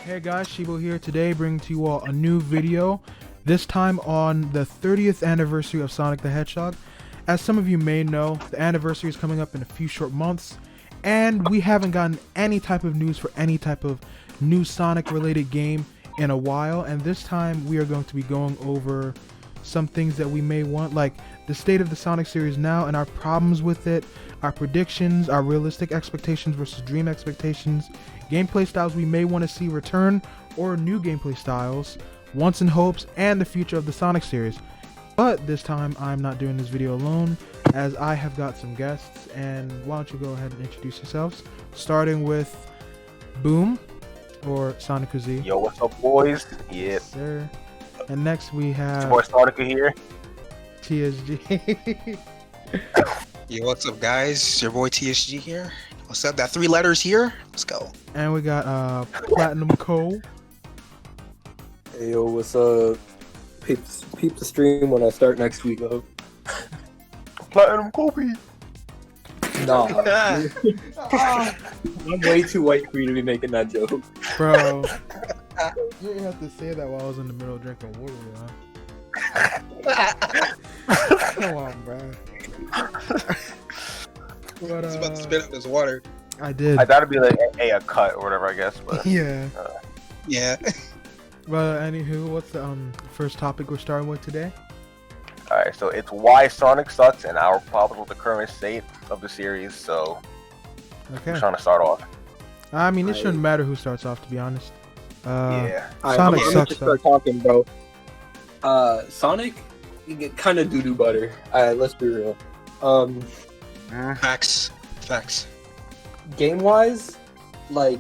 Hey guys, Shibo here today bringing to you all a new video, this time on the 30th anniversary of Sonic the Hedgehog. As some of you may know, the anniversary is coming up in a few short months, and we haven't gotten any type of news for any type of new Sonic related game in a while, and this time we are going to be going over some things that we may want, like the state of the Sonic series now and our problems with it, our predictions, our realistic expectations versus dream expectations, gameplay styles we may want to see return or new gameplay styles, wants and hopes, and the future of the Sonic series. But this time I'm not doing this video alone, as I have got some guests, and why don't you go ahead and introduce yourselves, starting with Boom, or SonikkuZ. Yo, what's up, boys? Yeah. Yes, sir. And next we have Your boy SonikkuZ here. TSG. Yo, what's up, guys? It's your boy TSG here. What's up? That 3 letters here? Let's go. And we got PlatinumKo. Hey, yo, what's up? Peep the stream when I start next week, though. PlatinumKo. Nah. I'm way too white for you to be making that joke. Bro, you didn't have to say that while I was in the middle of drinking water, huh? Come on, bro. But, He's about to spit out this water. I did. I thought it'd be like a cut or whatever, I guess, but Yeah. Yeah. But anywho, what's the first topic we're starting with today? alright, so it's why Sonic sucks and our problems with the current state of the series, so Okay. I'm trying to start off. I mean, it shouldn't matter who starts off, to be honest. Yeah. Sonic I'm sucks, just start talking, bro. Sonic, you get kind of doo-doo butter. Let's be real. Facts. Game-wise, like,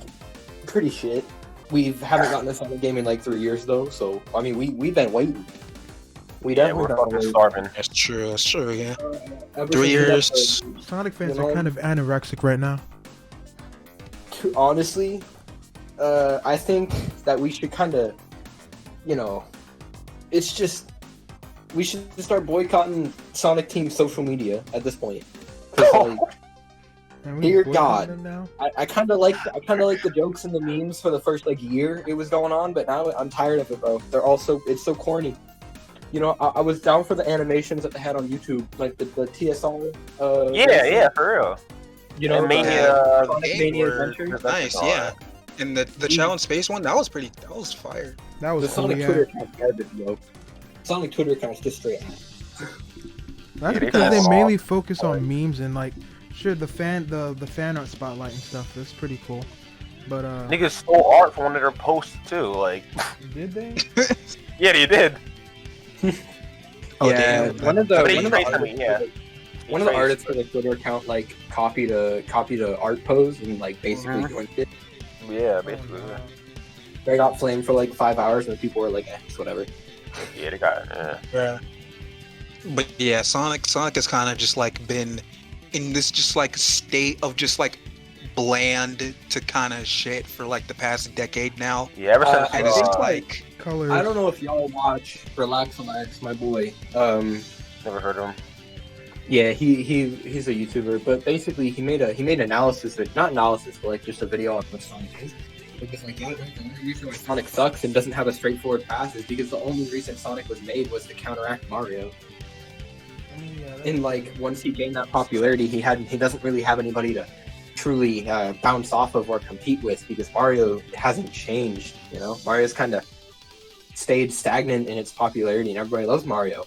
pretty shit. We haven't gotten a Sonic game in like 3 years, though, so, I mean, we've been waiting. We Yeah, definitely we're been fucking waiting. starving. That's true, yeah. Ever 3 since we got years. Sonic fans You know, are kind of anorexic right now. honestly, I think that we should kind of, it's just, we should start boycotting Sonic Team's social media at this point. 'Cause, like, And we Dear boycotting God. them now? I kind of like the jokes and the memes for the first like year it was going on, but now I'm tired of it, bro. It's so corny. You know, I was down for the animations that they had on YouTube, like the TSR. Yeah, for real. You know, And Mania- Sonic game Mania were Adventure. Nice, yeah. And the challenge space one, that was fire. That The was cool, Sonic yeah. Twitter account garbage, yo. Sonic Twitter account's just straight. That's Yeah, they because they kinda mainly focus on memes and like, sure, the fan art spotlight and stuff. That's pretty cool. But Niggas stole art from one of their posts too, like did they? yeah, they did. Oh, Yeah, damn. one of the Somebody one of the traced me, yeah. one of the artists for the Twitter account like copied a art pose and like basically joined it. Yeah, Oh, basically. no. They got flamed for like 5 hours and people were like, it's whatever. Yeah, they got Yeah. But yeah, Sonic has kind of just like been in this just like state of just like bland to kind of shit for like the past decade now. Yeah, ever since And it's just Uh, like, Colors. I don't know if y'all watch Relax, my boy. never heard of him. Yeah, he's a YouTuber, but basically he made analysis, not analysis, but like just a video on what Sonic is. Because like the only reason why Sonic sucks and doesn't have a straightforward path is because the only reason Sonic was made was to counteract Mario. And like once he gained that popularity, he doesn't really have anybody to truly bounce off of or compete with because Mario hasn't changed. You know, Mario's kind of stayed stagnant in its popularity, and everybody loves Mario.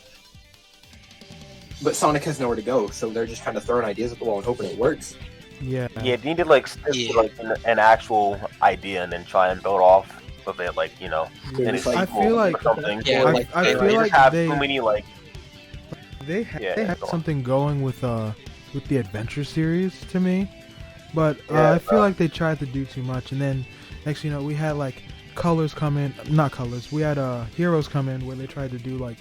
But Sonic has nowhere to go, so they're just kind of throwing ideas at the wall and hoping it works. Yeah. Yeah, you need to like stick to like an actual idea and then try and build off of it, like in a It's like- I sequel feel like- or something. Yeah, I, like, I They feel just like have they too many like they Yeah, had go on. something going with the Adventure series to me, but Yeah, I feel like they tried to do too much, and then next thing you know we had like Colors come in, not Colors, we had Heroes come in where they tried to do like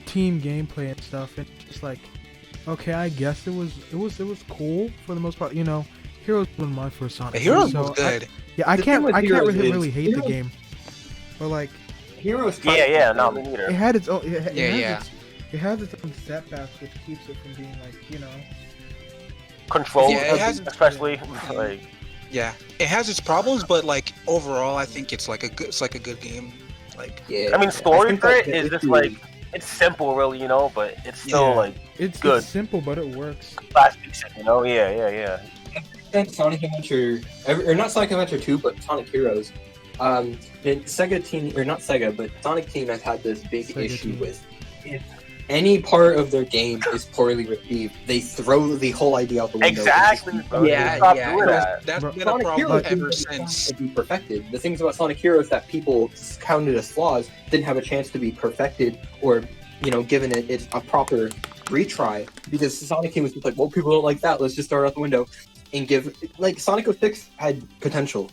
team gameplay and stuff, and just like, okay, I guess it was cool for the most part, you know. Heroes was my first Sonic. the Heroes so was good. I The can't thing with really, Heroes is- really hate the Heroes- game, but like Heroes. yeah, no, me it neither. had its own. Yeah. It has its own setbacks, which keeps it from being like, you know. Control, Yeah, it has- especially like Yeah, it has its problems, but like overall, I think it's like a good game. Like, Yeah. I mean, story think for that it the is just issue- like it's simple, really, you know, but it's still Yeah. like It's good. simple, but it works. Classic shit, you know? Yeah. And Sonic Adventure, or not Sonic Adventure 2, but Sonic Heroes. The Sega team, or not Sega, but Sonic team has had this big Sega issue team. with if any part of their game is poorly received, they throw the whole idea out the window. Exactly, bro. yeah, Stop yeah, doing that. that's Bro, been a Sonic problem Heroes ever didn't have a chance since. to be perfected. The things about Sonic Heroes that people counted as flaws didn't have a chance to be perfected or, given it a proper retry, because Sonic team was just like, well, people don't like that, let's just throw it out the window and give, like, Sonic 06 had potential.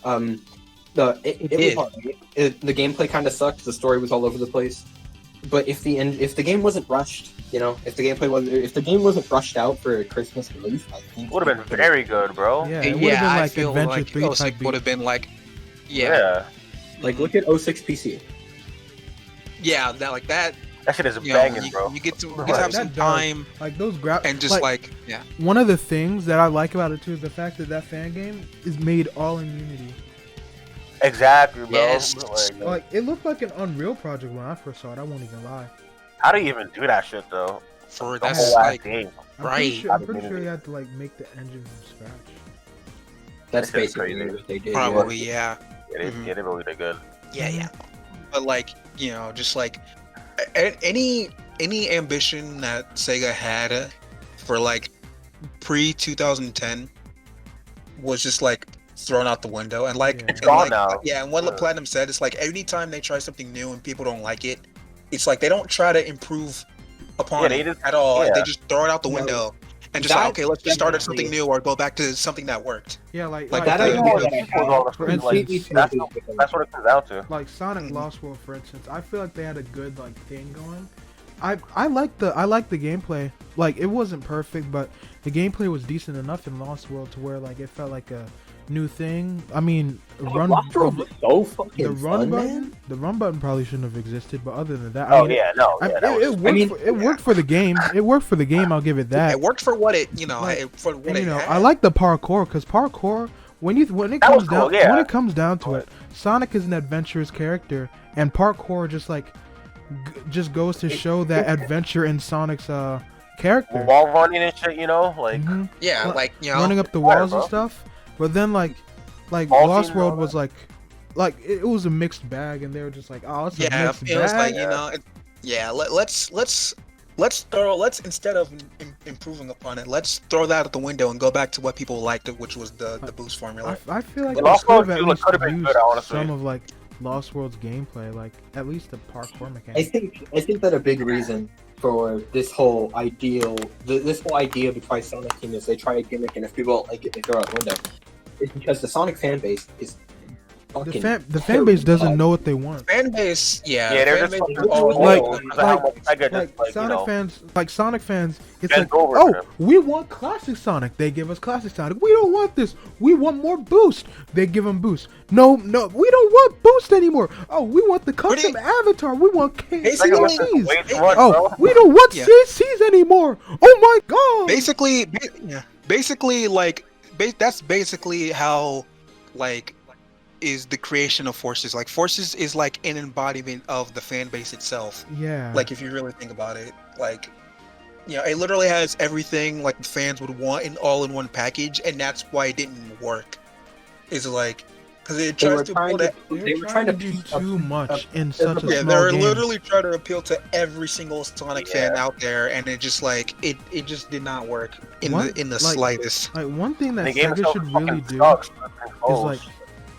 It was hard. The gameplay kind of sucked, the story was all over the place, but if the game wasn't rushed, if the game wasn't rushed out for a Christmas release, I think Would have been very good, bro. Yeah, it would have been I like feel Adventure like 3 type 06 would beat. have been like, Yeah. like, look at 06 PC. yeah, that. That shit is You know, banging, you, bro. you get to Right. have That some does. time Like those and just like yeah. one of the things that I like about it too is the fact that that fan game is made all in Unity. Exactly, bro. Yes. Like it looked like an Unreal project when I first saw it. I won't even lie. How do you even do that shit, though? For The that's whole ass like game. I'm Right. Pretty sure, I'm pretty Unity. sure you had to like make the engine from scratch. That's This is basically crazy. what they did. probably yeah. Yeah, Mhm. they really did good. Yeah. But like, just like any ambition that Sega had for like pre 2010 was just like thrown out the window. And like, Yeah. It's and gone like, now. yeah. And what Yeah. Platinum said, it's like anytime they try something new and people don't like it, it's like they don't try to improve upon Yeah, they it just- at all. yeah. They just throw it out the No. window and just That- like, okay, let's just start at definitely- something new or go back to something that worked. Yeah, like Like that the- idea Yeah, that I was had all the for free, like, instance- that's what it comes down to. like Sonic Mhm. Lost World, for instance. I feel like they had a good like thing going. I like the gameplay. Like it wasn't perfect, but the gameplay was decent enough in Lost World to where like it felt like a new thing. I mean, Lost World was so fucking the run fun, button, man. the run button probably shouldn't have existed. But other than that, Oh, I mean, yeah, no. I- Yeah, that it was, worked. It worked for the game. It worked for the game. I'll give it that. It worked for what it, Like, for what And, it had. I like the parkour because parkour when it That was comes cool, down yeah. when it comes down to it, Sonic is an adventurous character, and parkour just like just goes to show that adventure in Sonic's character. wall running and shit, like, Mhm. Yeah, Well, like running up the Fire, walls and bro. stuff. But then like Ball Lost teams World and all was like it was a mixed bag, and they were just like, oh, it's a yeah, mixed it was like bag. let's instead of improving upon it, let's throw that out the window and go back to what people liked, which was the boost formula. I feel like The they Lost could have World at too least could have been used good, honestly. some of like Lost World's gameplay, like at least the parkour I mechanics. think that a big reason for this whole this whole idea behind Sonic Team is they try a gimmick, and if people don't like it, they throw it out the window. It's because the Sonic fan base is fucking The fan base doesn't know what they want. Fan base, yeah, Yeah, they're fan just base fucking is all like- spoiled because of how much Sega Like just, Sonic fans, it's bends like, over oh, them. we want classic Sonic. They give us classic Sonic. We don't want this. We want more boost. They give them boost. No, we don't want boost anymore. Oh, we want the custom avatar. We want Basically, Sega listens CCs. way too much, Oh, bro. we don't want Yeah. CCs anymore. Oh my god. basically like that's basically how like is the creation of Forces. Like Forces is like an embodiment of the fan base itself. Yeah. Like if you really think about it, like it literally has everything like the fans would want in all in one package, and that's why it didn't work. Is like because it They were tries to trying build to- it. they were trying to do too much in such a Yeah, small they're game. literally trying to appeal to every single Sonic fan Yeah. out there, and it just like it just did not work in What? the Like- slightest. Like one thing that The game Sega itself should fucking really do sucks. is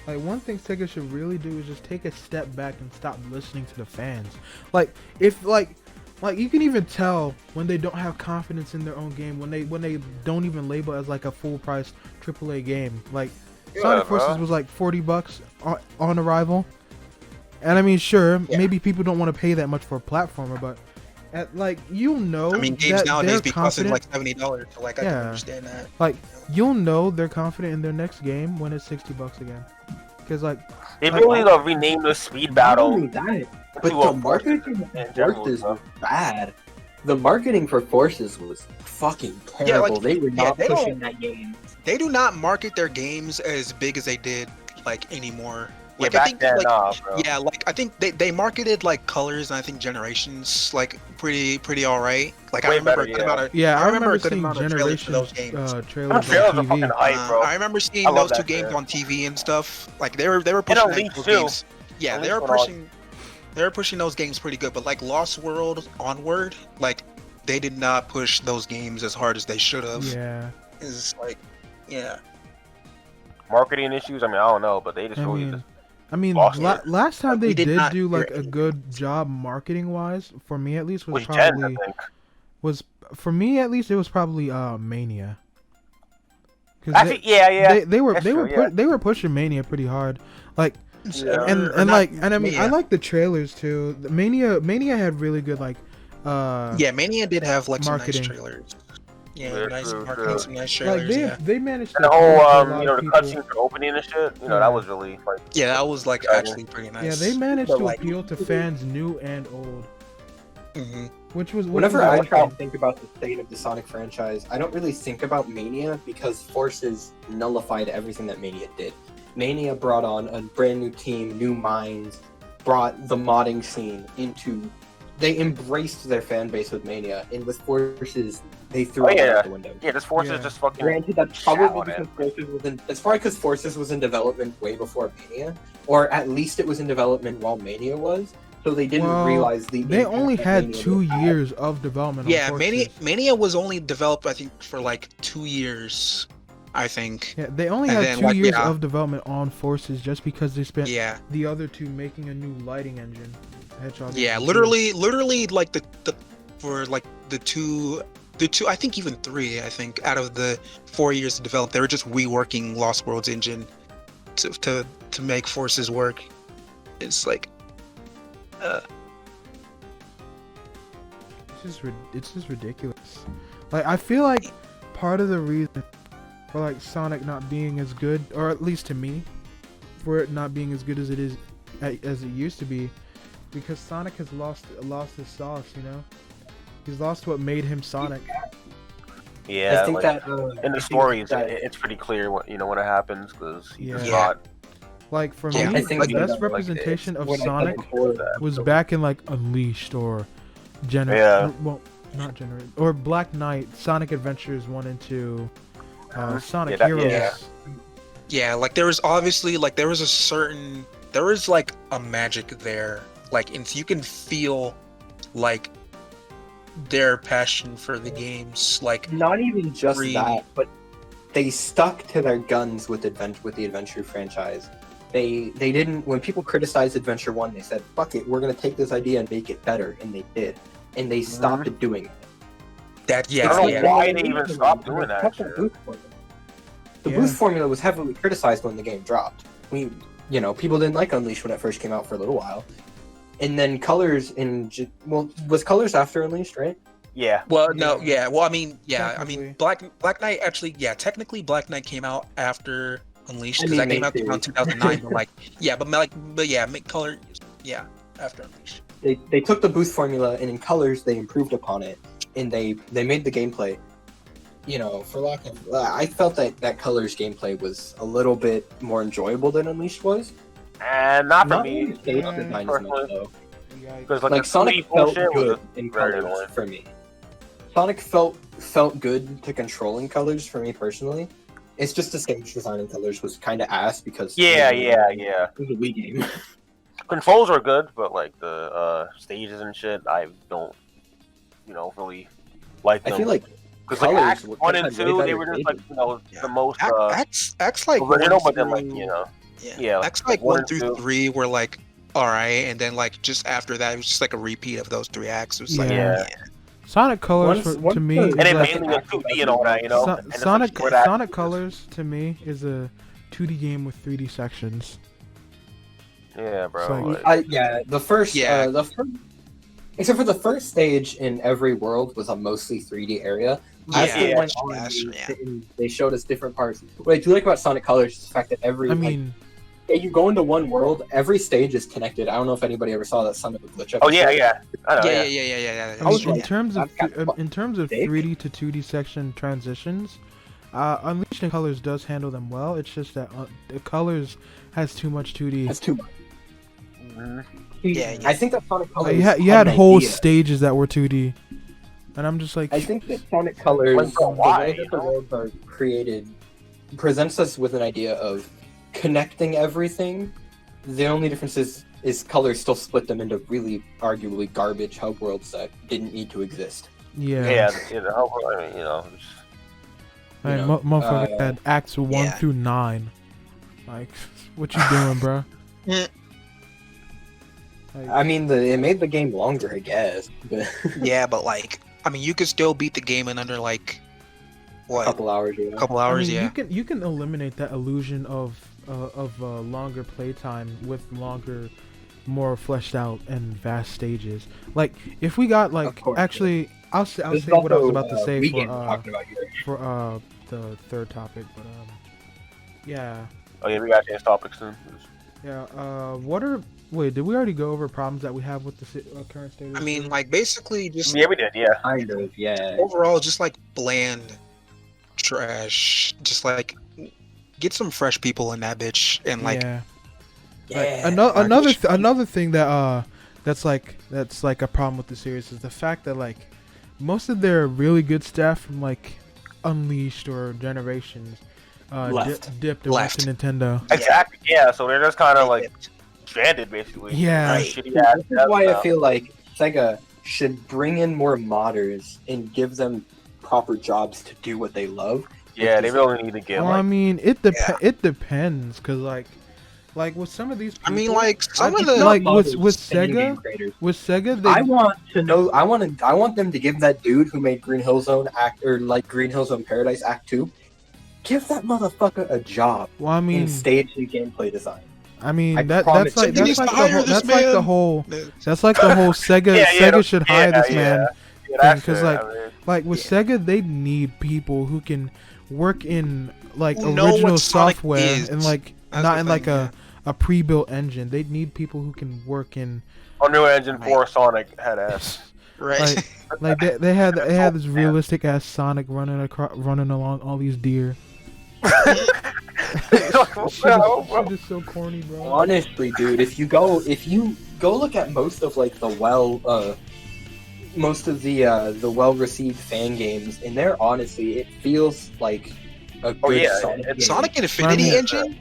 like one thing Sega should really do is just take a step back and stop listening to the fans. Like if like you can even tell when they don't have confidence in their own game, when they don't even label it as like a full price AAA game. Like Yeah, Sonic bro. Forces was like $40 on arrival. And I mean sure, Yeah. maybe people don't want to pay that much for a platformer, but at like you'll know I mean, games that nowadays they're be costing confident. like $70, so like I can Yeah. understand that. Like you'll know they're confident in their next game when it's $60 again. Because like They like- really rename the speed Not battle. only that, but to the a marketing in for general, Forces bro. was bad. the marketing for Forces was fucking terrible. like, they were not they pushing don't- that game. They do not market their games as big as they did like anymore. Yeah, Like back I think then, like bro. yeah, like I think they marketed like Colors and I think Generations like pretty all right. Like I Way remember better, a good amount of Yeah, I remember a good seeing amount of trailers for Generation those games. trailers Trailers on are fucking TV. hype, bro. I remember I seeing love those that two games shit. on TV and stuff. Like they were pushing Elite those too. games. Yeah, Elite they were went on. pushing. They were pushing those games pretty good, but like Lost World Onward, like they did not push those games as hard as they should have. Yeah, Is like, yeah. Marketing issues. I mean, I don't know, but they just I really mean, just. I mean, Lost it. last time Like, they we did did not do like hear a anything. good job marketing wise, for me at least, was Was Gen, I probably think. for me at least it was probably Mania. 'Cause Actually, yeah. they were That's they were true, yeah. they were pushing Mania pretty hard, like Yeah. and Or not like and I mean I Mania. like the trailers too. The Mania had really good like Yeah, Mania did have like marketing. some nice trailers. Yeah, Yeah, nice true, marketing, true. some nice like trailers. they managed to And the whole, appeal to a lot the of people. cutscene for opening and shit. You know, Yeah. that was really like. Yeah, that was like Exciting. actually pretty nice. Yeah, they managed But, to like, appeal to fans new and old, mhm. which was Whenever was I awesome. try and think about the state of the Sonic franchise, I don't really think about Mania because Forces nullified everything that Mania did. Mania brought on a brand new team, new minds, brought the modding scene into. They embraced their fan base with Mania, and with Forces, they threw Oh, it yeah. out the window. Yeah, this Forces Yeah. just fucking. Granted, that's Shout probably it. because Forces was in. It's probably because Forces was in development way before Mania, or at least it was in development while Mania was. So they didn't Well, realize the. They impact only that had Mania 2 would have. years of development. on Yeah, Forces. Mania was only developed I think for like 2 years, I think. Yeah, they only And had then, 2 like, years yeah. of development on Forces just because they spent Yeah. the other 2 making a new lighting engine. Hedgehog Yeah, engine. literally like the for like the two I think even 3 I think out of the 4 years to develop they were just reworking Lost World's engine to make Forces work. It's like It's just ridiculous. Like I feel like part of the reason for like Sonic not being as good, or at least to me, for it not being as good as it is as it used to be, because Sonic has lost his sauce. You know, he's lost what made him Sonic. Yeah, I think like, that in the I think stories, that- it's pretty clear what when it happens because he's just Yeah. not. Like for Yeah, me, I think the that, best like, representation of what I said Sonic before, was back in like Unleashed or Yeah. well, not Generate or Black Knight, Sonic Adventures 1 and 2, Sonic that- Heroes. yeah. yeah, like there was obviously like there was like a magic there. Like and you can feel like their passion for the games like not even just Free. that, but they stuck to their guns with the Adventure franchise. They didn't. When people criticized Adventure 1, they said, "Fuck it, we're gonna take this idea and make it better," and they did. And they stopped doing it. that I yeah, don't know yeah. why they even stopped doing that Kept shit. boost formula. The Yeah. boost formula was heavily criticized when the game dropped. People didn't like Unleashed when it first came out for a little while, and then Colors was Colors after Unleashed, right? Yeah, Well, no, yeah. Well, I mean, yeah. I Technically. mean, Black Knight actually, yeah. Technically, Black Knight came out after Unleashed I because mean, that came out main around 2009. But like, yeah, but yeah, make color, yeah, after Unleashed. They took the boost formula and in Colors they improved upon it, and they made the gameplay. For lack of, I felt that Colors gameplay was a little bit more enjoyable than Unleashed was. and not for Not me. really stage Yeah, design as much personally. though. Because like, Like the Sonic 3D felt bullshit was good in very Colors annoying. for me. Sonic felt good to control in Colors for me personally. It's just the stage design in Colors was kind of ass because Yeah. it was a Wii game. Controls are good, but like the stages and shit, I don't, really like them. I feel like because like Colors Act would 1 have and had 2, way they better were just stages. like Yeah. the most Acts like original, one but then like through- yeah, Acts like one 1 and through 2. 3 were like all right, and then like just after that, it was just like a repeat of those 3 acts. It was like Yeah. Yeah. Sonic Colors Once to me the- is and it like, mainly in 2D and all that, So- And it's Sonic like, where that- Sonic Colors to me is a 2D game with 3D sections. Yeah, bro. So, like- the first Yeah. except for the first stage in every world was a mostly 3D area. As Yeah, they went yeah, on, sure, yeah. they showed us different parts. What I do like about Sonic Colors is the fact that every I mean, you go into one world. Every stage is connected. I don't know if anybody ever saw that Summit glitch episode. Oh yeah, yeah. I know. Yeah, Yeah, yeah, yeah, yeah, yeah. I mean, yeah. in terms of That's kinda in terms of Dave? 3D to 2D section transitions, Unleashed in Colors does handle them well. It's just that the Colors has too much 2D. That's too much. Mhm. Yeah, yeah. I think that Sonic Colors. You had an whole idea. stages that were 2D, and I'm just like, I think that Sonic Colors, Like, the why, way that the worlds are created, presents us with an idea of connecting everything. The only difference is Colors still split them into really arguably garbage hub worlds that didn't need to exist. yeah, you know, I mean, you know, just- I mean, you know, motherfucker had acts 1 yeah. through 9. Like, what you doing, bro? I mean, it made the game longer, I guess, but Yeah, but like, I mean, you could still beat the game in under like a what? couple hours. Yeah. Couple I hours, mean, yeah. you can eliminate that illusion of longer playtime with longer, more fleshed out and vast stages. Like if we got like Of course, actually, I'll say This is what I was also, about to say weekend we're for talking about here. the third topic, but yeah, Oh yeah, we got to change topics soon. yeah. Wait, did we already go over problems that we have with the current state? I mean, like basically just Yeah, we did. Yeah. Kind of, yeah. overall, just like bland trash. Just like get some fresh people in that bitch and like yeah. Yeah. Another thing that that's like a problem with the series is the fact that like most of their really good stuff from like Unleashed or Generations Left. dipped and went to Nintendo. Exactly. Yeah. So they're just kind of like stranded, basically. Yeah. Right. Shitty ass This is devs why I now. feel like Sega should bring in more modders and give them proper jobs to do what they love. Yeah, they really need to get Well, I like. mean, it depends, cause like with some of these. I mean, people- like some of It's the like with Indie game Sega, creators. with Sega, they I want to know. I want them to give that dude who made Green Hill Zone Green Hill Zone Paradise Act 2. Give that motherfucker a job well, I mean, in stage and gameplay design. I mean I that's promise like you. that's Just like hire the whole, this that's like the man. whole that's like the whole Sega Yeah, Sega no, should hire this man. Yeah, that's because, it, like, I mean, Like with Sega, they need people who can work in like Who know original what Sonic software is. and like That's not the in thing, like yeah. a pre-built engine. They need people who can work in Unreal Engine 4 Sonic had ass. right. like they had this realistic ass Sonic running along all these deer. Shit is so corny, bro. Honestly, dude, if you go look at most of like the well received fan games, and there honestly, it feels like a good yeah, Sonic it's game. Sonic Infinity Yeah. Engine,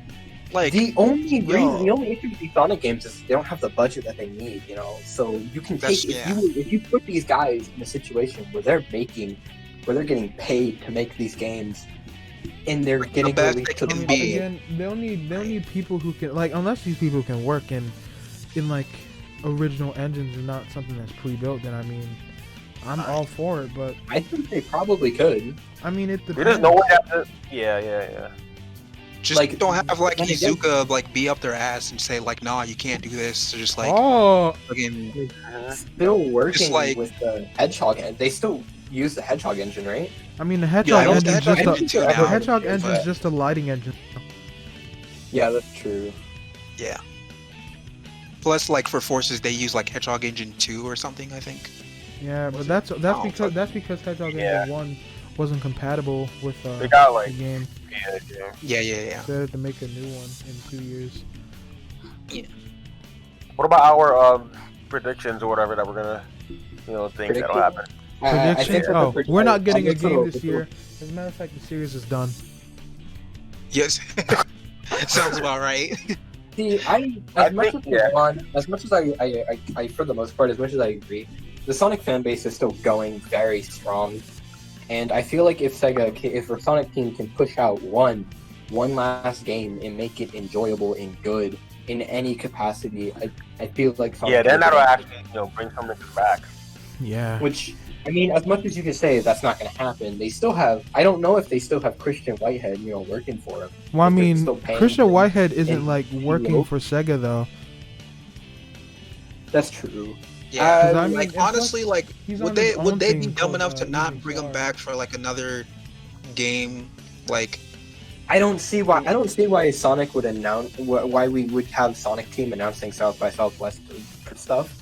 like The only Yo. issue with these Sonic games is they don't have the budget that they need, you know. So you can That's- take yeah. if you put these guys in a situation where they're getting paid to make these games, and they're Like, the getting best released they to I can the mean, be. again, they'll need people who can like unless these people can work in like original engines and not something that's pre-built. Then I mean, I'm all for it. But I think they probably could. I mean, it They depends. just know what have to. Yeah. just like, don't have like then again- Izuka like be up their ass and say like, nah, you can't do this. They're just like oh, fucking Mhm. Still working like- with the Hedgehog, they still use the Hedgehog engine, right? I mean, the I Hedgehog use engine the is just Hedgehog engine too the now, Hedgehog but- engine is just a lighting engine. Yeah, that's true. yeah. Plus, like for Forces, they use like Hedgehog Engine 2 or something. I think. Yeah, but Was it? that's Oh, because Hedgehog Yeah. engine 1 wasn't compatible with They got the like game. Yeah. They had to make a new one in 2 years. What about our predictions or whatever that we're gonna, think that'll happen? I Prediction? think that Oh, the we're not getting a it's game little- this year. As a matter of fact, the series is done. Yes. Sounds about right. See, I as much think- as I for the most part, as much as I agree, the Sonic fan base is still going very strong, and I feel like if the Sonic team can push out one last game and make it enjoyable and good in any capacity, I feel like Sonic Yeah, then can- that'll actually, bring something back. Yeah. Which, I mean, as much as you can say that's not going to happen, they still have. I don't know if they still have Christian Whitehead, working for them. Well, I If they're mean, still paying Christian him Whitehead isn't and like working Halo. for Sega though. That's true. Yeah. 'Cause I mean, Like and plus, honestly, like he's would on they his own would they be thing dumb called, enough to not Evening bring him Star. back for like another game, like I don't see why Sonic would announce why we would have Sonic Team announcing South by Southwest stuff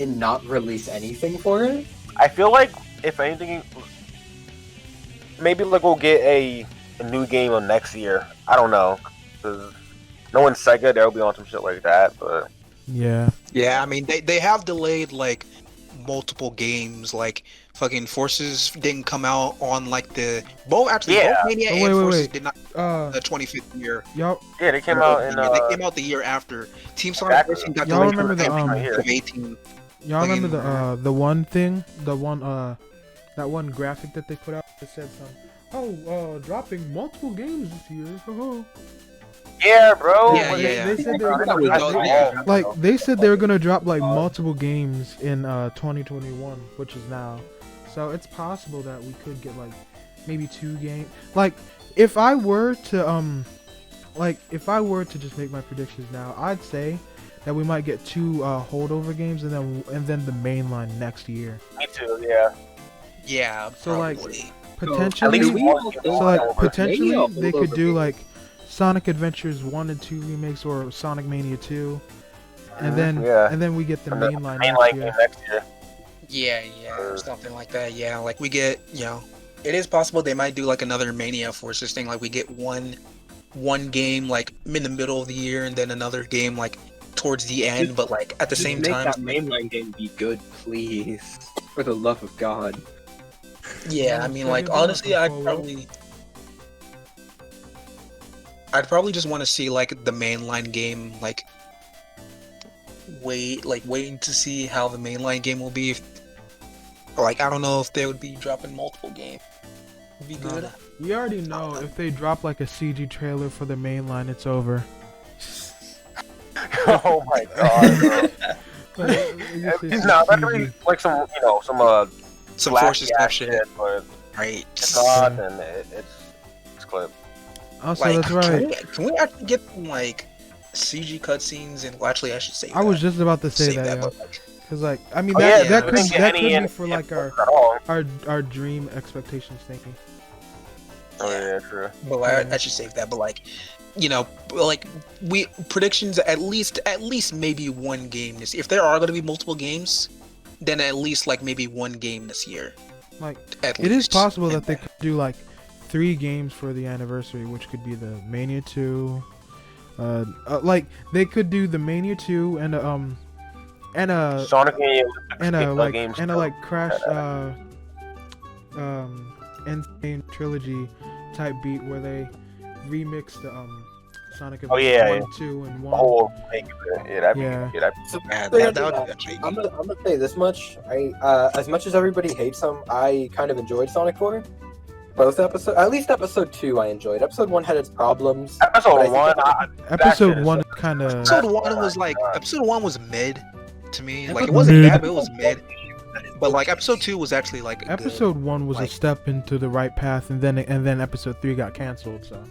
and not release anything for it. I feel like if anything, maybe like we'll get a new game on next year. I don't know, 'cause no one's Sega. They'll be on some shit like that, but Yeah. Yeah, I mean they have delayed like multiple games. Like fucking Forces didn't come out on like the both Yeah. Mania Oh, and wait, Forces wait. did not the 25th year. Y'all yeah, they came out in. They came out the year after. Team Sonic Exactly. Racing got Y'all delayed remember for the, April of 18. y'all remember the one thing, the one that one graphic that they put out that said dropping multiple games this year. Yeah, bro. Yeah, but yeah. They said they were That was dope, yeah. like they said they were gonna drop like multiple games in 2021, which is now. So it's possible that we could get like maybe 2 games. Like if I were to just make my predictions now, I'd say that we might get 2 holdover games and then the main line next year. Me too. Yeah. Yeah, So, like, probably. Potentially, least one so like holdover. potentially Maybe a they could holdover do game. like Sonic Adventures 1 and 2 remakes or Sonic Mania 2, and then Yeah. and then we get the And the main line main next line year. game next year. Yeah, or something like that. Yeah, like we get, it is possible they might do like another Mania Forces thing. Like we get one game like in the middle of the year, and then another game like towards the end. But like at the same make time, that mainline game be good, please, for the love of God. yeah. I mean, like honestly, I'd probably just want to see like the mainline game waiting to see how the mainline game will be. Like I don't know if they would be dropping multiple games. Would be good. We already know if they drop like a CG trailer for the main line, it's over. Oh my god, bro. It's No, that could be like some Some flashy Forces stuff ass shit, but right? it's not, and it's clip. Also, Like, that's right. Can we actually get some like CG cutscenes? And well, actually, I should say. I was just about to say that, but, like, because like I mean Oh, that yeah, that we could didn't get that any could be in- for like at all. our dream expectations thinking. Oh yeah, true. well, I should save that. But like, like we predictions at least maybe one game this. If there are going to be multiple games, then at least like maybe one game this year. Like At it is least. possible that they could do like 3 games for the anniversary, which could be the Mania 2. Like they could do the Mania 2 and a Sonic Mania and a like games. and a like Crash Insane Trilogy type beat where they remix the Sonic Oh, yeah, 1, yeah. 2, and 1. whole thing. Yeah, that'd be Yeah. yeah, that'd be So Yeah, they're that gonna would do be actually. I'm gonna say this much. As much as everybody hates them, I kind of enjoyed Sonic 4. Both episodes, at least episode 2, I enjoyed. Episode 1 had its problems. But I episode think 1. Episode That 1 shit is kind of Episode 1 Oh was my like God. episode 1 was mid to me. Like it Mid. wasn't bad, but it was mid. But like episode 2 was actually like good. episode 1 was a like- step into the right path, and then episode 3 got canceled. So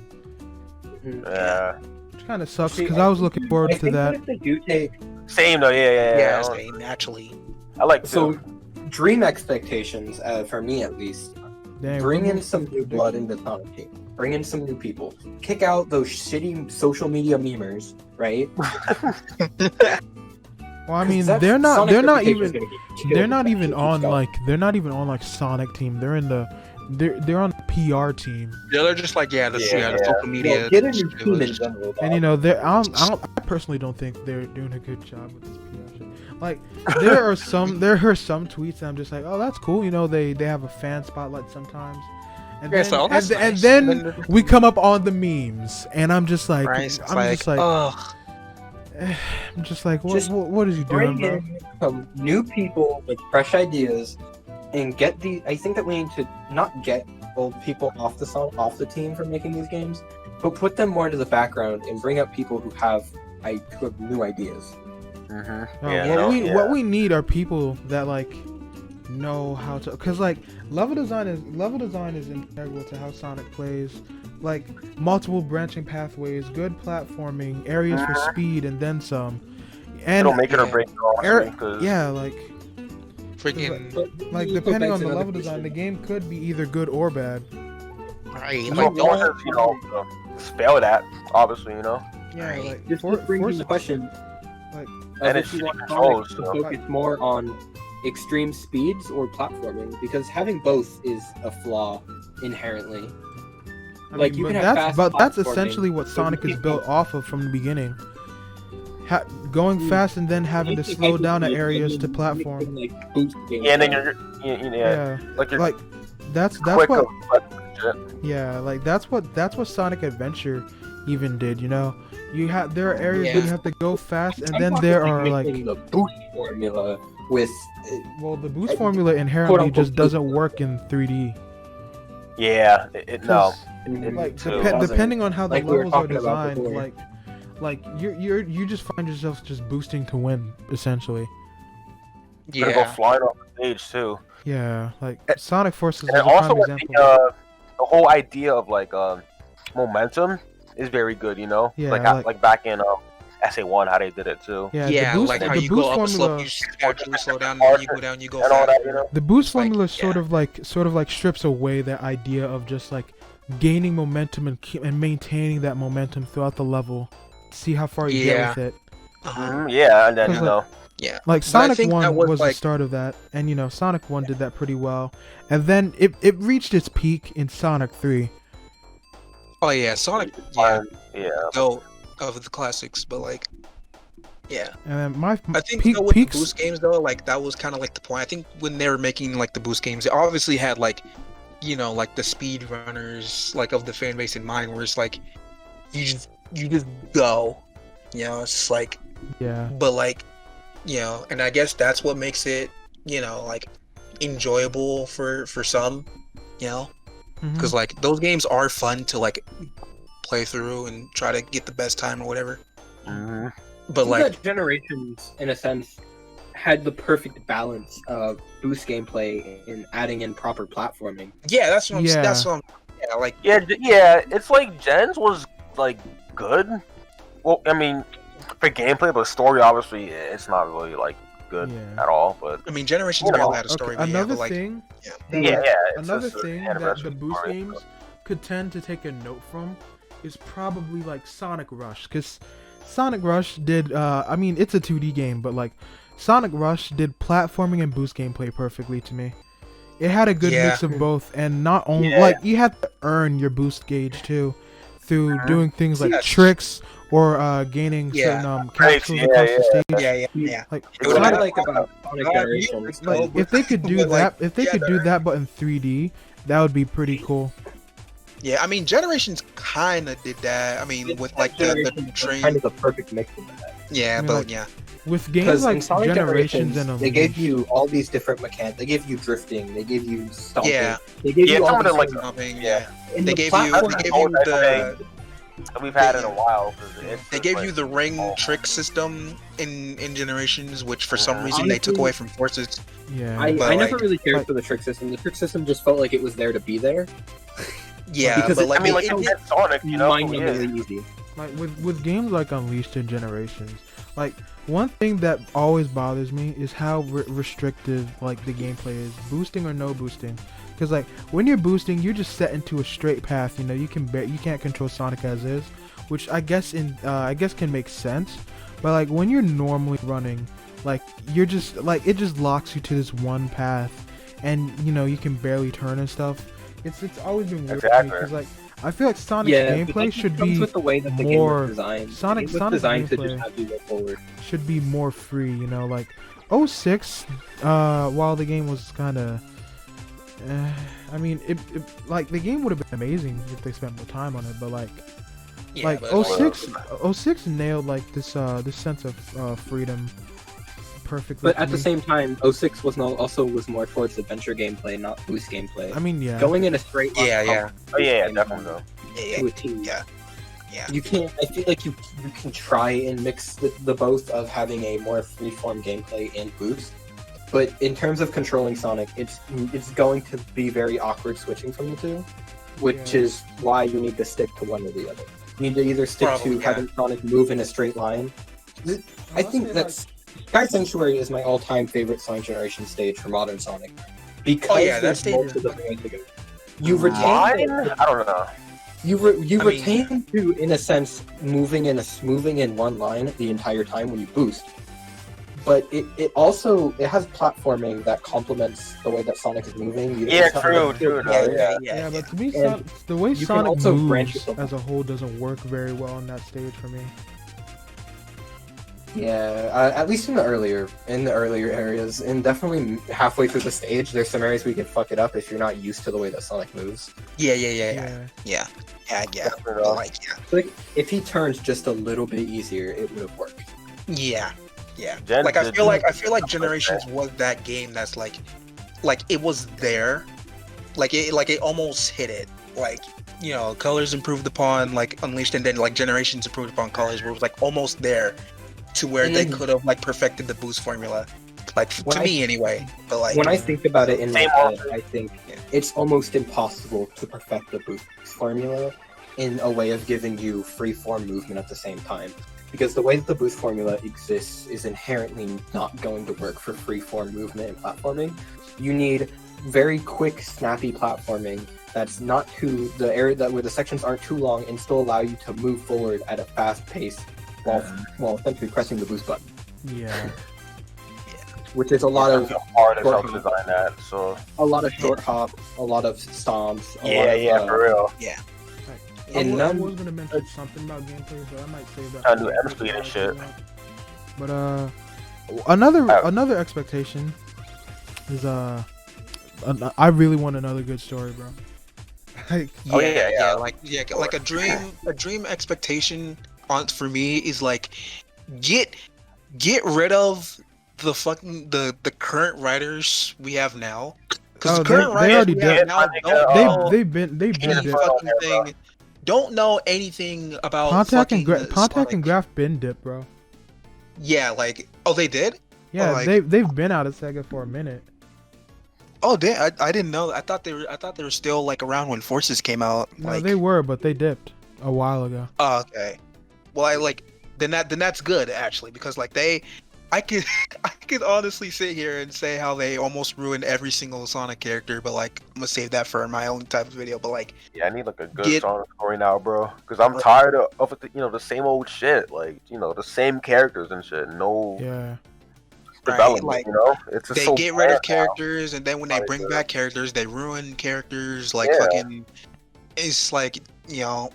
Yeah. which kind of sucks See, because I was looking forward I to think that. if they do take Same though. Yeah. Yeah, same, naturally. I like so two. dream expectations, for me at least. Dang, Bring what- in some new blood into Sonic Team. Bring in some new people. Kick out those shitty social media memers, right? Well, I mean, That's- they're not Sonic's reputation is gonna get killed they're not if even that on keeps going. like Sonic Team. They're in the they're on the PR team. Yeah, they're just like the Yeah. social media. Well, get a new shit team was in just- general. And you know, I personally don't think they're doing a good job with this PR shit. Like there are some tweets that I'm just like, oh, that's cool. You know, they have a fan spotlight sometimes. And Yeah, then, so that's and nice. then And then- we come up on the memes, and I'm just like, Right, it's I'm just like, ugh. I'm just like, Just what is he doing, Bring bro? in some new people with fresh ideas, and get I think that we need to not get old people off the team for making these games, but put them more into the background and bring up people who have new ideas. What we need are people that like know how to, because like level design is integral to how Sonic plays. Like multiple branching pathways, good platforming, areas for speed, and then some. And It'll make it or break it, honestly, 'cause yeah, like Freaking depending on the level design, the game could be either good or bad. right. So Like, if someone says, failed at, obviously, you know. Yeah, Right. like This brings into question like And if it's you want controls, Sonic to you know. focus more on extreme speeds or platforming, because having both is a flaw inherently. I Like, mean, you but can have that's fast that's platforming, essentially what but you Sonic is can't built have- off of from the beginning. Going fast and then having to Anything slow down at hyper-speed, areas and to then platform. anything, like, boost gameplay. Yeah, and then yeah, Yeah, like you're like that's quick what of shit. yeah, like that's what Sonic Adventure even did. You know, there are areas where Yeah. you have to go fast, and I'm then talking, there are like mixing the boost formula with well, the boost formula inherently quote-unquote just doesn't work in 3D. Yeah, no. 'Cause, It like too. depending on how the Like we were levels are talking about designed, before. like you just find yourself just boosting to win essentially. You're gonna go Yeah. flying off the stage too. Yeah, like Sonic Forces is And a also, prime like, example. the whole idea of like momentum is very good. You know, Yeah, like back in SA1, how they did it too. Yeah, Yeah, the boost, like how the you boost go up a slope, formula, you gradually slow down, and then you go down, you go And all that, faster. you know. the boost Like, formula yeah. sort of like strips away that idea of just like gaining momentum and maintaining that momentum throughout the level. See how far you get Yeah. with it. Yeah, and then 'Cause, you like, know, Yeah. Like But I Sonic think 1 that was, was, the like- start of that, and you know Sonic 1 did that pretty well, and then it reached its peak in Sonic 3. Oh yeah, Sonic. Yeah. yeah. Go of the classics, but like, yeah. And then my I think peak, though, with peaks. the boost games though, like that was kind of like the point. I think when they were making like the boost games, they obviously had like, you know, like the speed runners like of the fan base in mind, where it's like, you just go, you know, it's just like, Yeah, but like, you know, and I guess that's what makes it, you know, like enjoyable for some, you know, mhm. because like those games are fun to like play through and try to get the best time or whatever. Mhm. But like like, Generations, in a sense, had the perfect balance of boost gameplay and adding in proper platforming. yeah, that's what I'm. Yeah. That's what I'm. Yeah, like. Yeah. It's like Gens was like good. Well, I mean, for gameplay, but story obviously it's not really like good Yeah. at all. But I mean, Generations You know, barely had a story, Okay, but yeah, another but like, thing. yeah. that, yeah, like, it's another just an thing that anniversary the boost story. games could tend to take a note from is probably like Sonic Rush, because Sonic Rush did. I mean, it's a 2D game, but like Sonic Rush did platforming and boost gameplay perfectly to me. It had a good Yeah. mix of both, and not only Yeah. like you had to earn your boost gauge too, through doing things like Yeah. tricks or gaining Yeah. certain capsules Yeah, across yeah. the stage. Yeah. Like It What would I have- like about Sonic Generations, like if they could do But, like, that, if they could do that but in 3D, that would be pretty cool. Yeah, I mean, Generations kind of did that. I mean, with like the Generations was train. kind of the perfect mix of that. Yeah, I mean, but like, yeah. With games Because like in Sonic Generations Generations, and they gave Unleashed, you all these different mechanics. They gave you drifting. They gave you stomping. Yeah. They gave Yeah, you some all of them, these like, things. Something, yeah. And They the gave you. platform- They gave you the. that we've had in a while. 'Cause it's They just gave like- you the ring trick system in Generations, which for some reason they took Honestly, away from Forces. yeah, I But, never like- really cared like- for the trick system. The trick system just felt like it was there to be there. Yeah, Because but it- like, I mean, like it- in Sonic, you know. Yeah. Mind-numbingly easy. like with games like Unleashed and Generations, like one thing that always bothers me is how restrictive like the gameplay is, boosting or no boosting. Because like when you're boosting, you're just set into a straight path. You know, you can't control Sonic as is, which I guess can make sense. But like when you're normally running, like you're just like it just locks you to this one path, and you know you can barely turn and stuff. It's always been weird to me Exactly. because like I feel like Sonic's Yeah, but gameplay that should comes be with the way that the more- game was designed. Sonic- It was Sonic's designed to gameplay. just have you go forward. should be more free, you know, like 06 while the game was kind of I mean it like the game would have been amazing if they spent more time on it, but like yeah, like but, 06 nailed like this sense of freedom perfectly. But to at the me. same time, 06 was more towards adventure gameplay, not boost gameplay. I mean, yeah, Going in a straight line Yeah. Oh yeah, definitely though. to a team. Yeah. Yeah. You can't. I feel like you can try and mix the both of having a more freeform gameplay and boost. But in terms of controlling Sonic, it's going to be very awkward switching from the two, which Yeah. is why you need to stick to one or the other. You need to either stick Probably, to yeah. having Sonic move in a straight line. I think that's Sky Sanctuary is my all-time favorite Sonic Generation stage for modern Sonic because Oh, yeah, that there's stage more is to the fucking- game. You retain Mine? I don't know. You I mean- retain to, in a sense, moving in one line the entire time when you boost. But it has platforming that complements the way that Sonic is moving. Yeah, it's not true, like- true, no, yeah. Yeah, but to me, And the way you can Sonic also branch moves yourself as a whole doesn't work very well on that stage for me. Yeah, at least in the earlier areas, and definitely halfway through the stage, there's some areas where you can fuck it up if you're not used to the way that Sonic moves. Yeah. Yeah. But, like, Like if he turns just a little bit easier, it would have worked. yeah. Gen Like I did feel like stuff like Generations that. was that game that's like it was there, like it almost hit it. Like, you know, Colors improved upon like Unleashed, and then like Generations improved upon Colors, where it was like almost there to where And they then- could have like perfected the boost formula. Like When to I- me anyway. But like When I think about it in my Same head, author. I think it's almost impossible to perfect the boost formula in a way of giving you free-form movement at the same time. Because the way that the boost formula exists is inherently not going to work for free-form movement and platforming. You need very quick, snappy platforming that's not too the area that where the sections aren't too long and still allow you to move forward at a fast pace while essentially pressing the boost button, Yeah. which is a lot of hard as hell short to design that. So short hops, a lot of stomps. for real. And I none- was gonna mention something about gameplay, but I might save that. I do M speed and shit. But another expectation is I really want another good story, bro. Like, Oh, yeah. like a dream expectation on for me is like get rid of the fucking the current writers we have now, because Oh, the current they writers already we did. have now don't they've been Yeah, any dipped. fucking thing, don't know anything about Pontiac fucking and Graph been dipped, bro. Yeah, like, oh, they did. Yeah, like- they've been out of Sega for a minute. Oh, I didn't know. I thought they were still like around when Forces came out. No, Like, they were, but they dipped a while ago. oh, okay. Well, I like then that's good actually, because like I could honestly sit here and say how they almost ruined every single Sonic character, but like I'm gonna save that for my own type of video. But like, Yeah, I need like a good Get- Sonic story now, bro. Because I'm tired of the same old shit. Like, the same characters and shit. No Yeah. development. like, It's just they so get rid of bland now. characters, and then when they Like, bring back characters, they ruin characters. Like Yeah. fucking, it's like,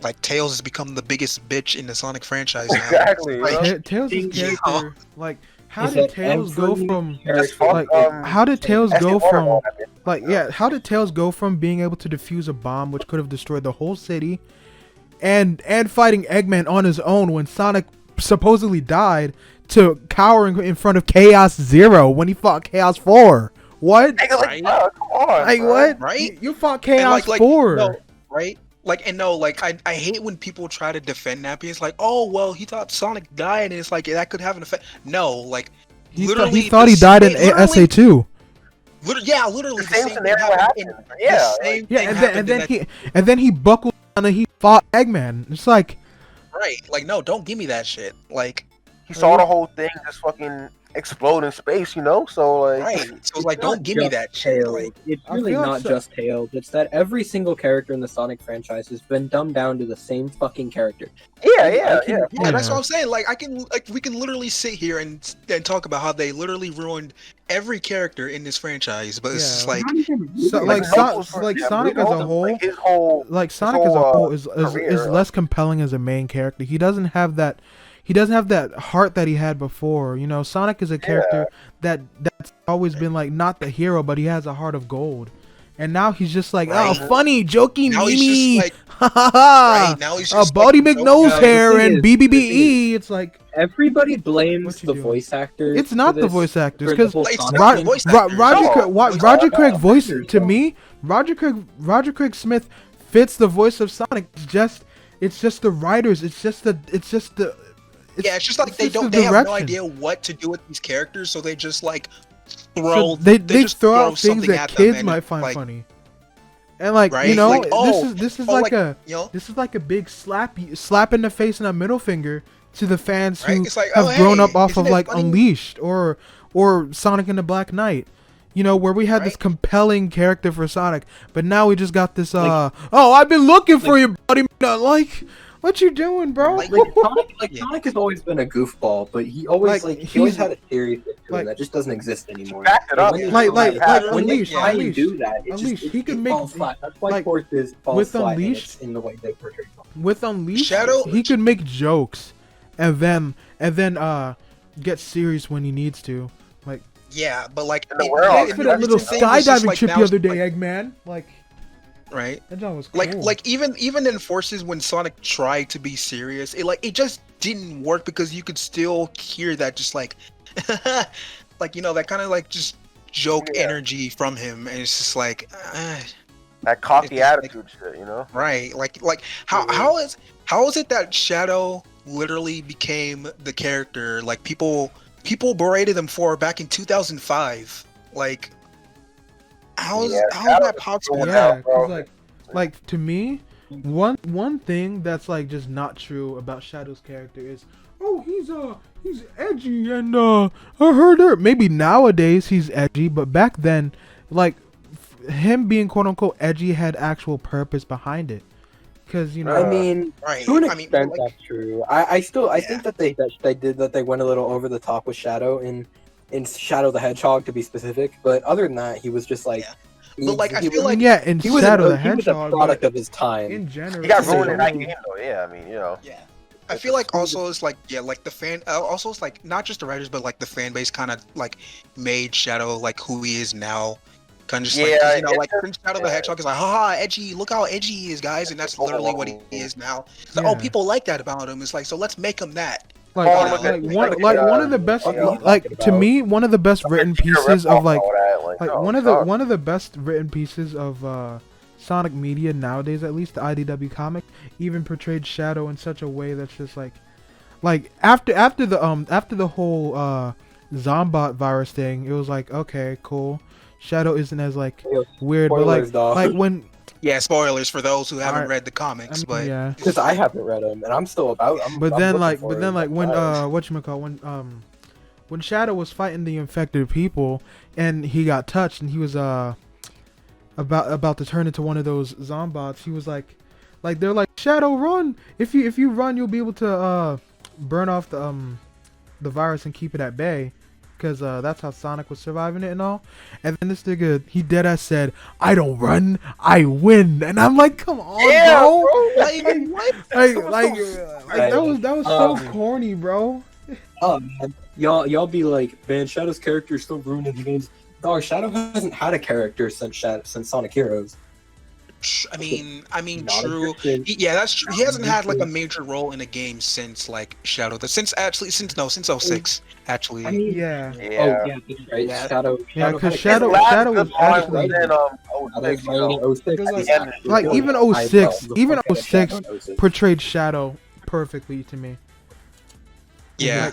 like Tails has become the biggest bitch in the Sonic franchise now. Exactly. Like, Tails' Yeah. character, like, how Is did that Tails go every from Just character- fuck, like how did Tails SD go from Watermelon, I mean. like how did Tails go from being able to defuse a bomb which could have destroyed the whole city and fighting Eggman on his own when Sonic supposedly died to cowering in front of Chaos Zero when he fought Chaos 4? What? Nigga, like, Right? bro, come on, Like bro. what? Right? You fought And, Chaos like, 4. no, right? Like, and no, like, I hate when people try to defend that, because it's like, oh, well, he thought Sonic died, and it's like, that could have an effect. No, like, He literally, thought he died in SA2. Literally The same thing scenario happened. happened. Yeah. The same Yeah, thing and happened then in and then he buckled down and he fought Eggman. It's like, right. Like, no, don't give me that shit. Like, He saw the whole thing just fucking explode in space, So, like, right. So it's like, It's don't not give me just that shit. Tails. Like, It's I really feel like not so- just Tails. It's that every single character in the Sonic franchise has been dumbed down to the same fucking character. yeah. yeah, that's Yeah. what I'm saying. Like, we can literally sit here and talk about how they literally ruined every character in this franchise, but it's Yeah. just like, So, Like, Sonic as a whole, like, his whole, like Sonic as a whole is career. less compelling as a main character. He doesn't have that heart that he had before. Sonic is a character that's always been like not the hero, but he has a heart of gold. And now he's just like, Right. oh, funny, jokey, now he's Mimi, just like, ha ha ha. right, now he's just Baldy like, McNose the hair thing and is- BBBE. It's like Everybody blames What you the doing? voice actors. it's not for the this, voice actors for the because whole Like, it's Sonic not thing. the voice actors. Roger Craig voice actors, to no. me. Roger Craig Smith fits the voice of Sonic. It's just the writers. It's just the. Yeah, it's just like it's just the they have no direction. idea what to do with these characters, so they just like So throw. they just throw out things something that at them kids and, might find like, funny, and like Right? Like, this is oh, like like, a you know, a big slap in the face and a middle finger to the fans Right? who It's like, have oh, grown hey, up off isn't of it like funny? Unleashed or Sonic and the Black Knight. You know, where we had this Right. compelling character for Sonic, but now we just got this. Oh, I've been looking for you, buddy. Like, what you doing, bro? Like, Yeah. Sonic has always been a goofball, but he always Like, he always he's- had a serious to like- him that just doesn't exist anymore. Backed it up. When they Like- try- like when they Unleashed, try and Unleashed. do that, it Unleashed, just he can it make- falls flat. That's why like, Forces falls with flat in Unleashed- in the way they portray them. With Unleashed, Shadow- he could make jokes, and then get serious when he needs to. Like, Yeah, but like In the it- world, yeah, I I it- did a little it's the thing, it's just, skydiving like, trip now the it's, other day, like, Eggman. Like, right? that job was cool. Like even in Forces when Sonic tried to be serious, it just didn't work because you could still hear that just like like that kind of like just joke Yeah. energy from him, and it's just like That cocky It's like- attitude shit, you know? right, like how is it that Shadow literally became the character like people berated him for back in 2005? Like how is Yeah, how is Shadow that is possible? cool. yeah, now, bro. 'cause, like to me, one thing that's like just not true about Shadow's character is, oh, he's edgy and I heard her. Maybe nowadays he's edgy, but back then, like him being quote unquote edgy had actual purpose behind it. Because I mean, Right. to an I mean, extent, like, that's true. I still Yeah. think that they went a little over the top with Shadow in Shadow the Hedgehog to be specific. But other than that, he was just like. Yeah. But, like, I he feel was- like yeah, in he was Shadow the he was a Hedgehog, product but of his time. in general, He got it's ruined in that so- game, though. Yeah, I mean, yeah. I feel like also it's like like the fan also it's like not just the writers but like the fan base kind of like made Shadow like who he is now, kind of just like 'cause, Yeah, like it's since Shadow the Hedgehog is like haha edgy, look how edgy he is, guys, and that's People literally what love he him. is now. It's like, oh, Yeah. people like that about him. It's like, so let's make him that. Like, Oh, like, okay. one of the best, What are you like talking to about? me, one of the best written pieces of like oh, one of the best written pieces of Sonic media nowadays, at least the IDW comic, even portrayed Shadow in such a way that's just like after the whole Zombot virus thing, it was like, okay, cool, Shadow isn't as like weird, but Spoilers, dog. like when Yeah, spoilers for those who haven't Alright. read the comics, I mean, yeah. Because I haven't read them, and I'm still about. But I'm then looking like for but then it. like when whatchamacallit, when Shadow was fighting the infected people and he got touched and he was about to turn into one of those zombots, he was like they're like, Shadow, run! If you run, you'll be able to burn off the virus and keep it at bay, because that's how Sonic was surviving it and all. And then this nigga, he deadass said, I don't run, I win. And I'm like, come on, Yeah, bro. bro. Like, what? That was so corny, bro. Oh man, y'all be like, man, Shadow's character is still ruining the games. Dog, Shadow hasn't had a character since Sonic Heroes. I mean, Not true. interested. Yeah, that's true. He hasn't had like a major role in a game since like Shadow. Since 06 actually. I mean, Yeah. Yeah. Oh yeah, that's right. Yeah. Shadow. Yeah, Shadow 'cause had a Shadow- character. Shadow was actually- Then, 06, you know. 06, Like- he's actually like, doing even it. 06 I love the even fuck out of 06 Shadow in 06. Portrayed Shadow perfectly to me. Yeah.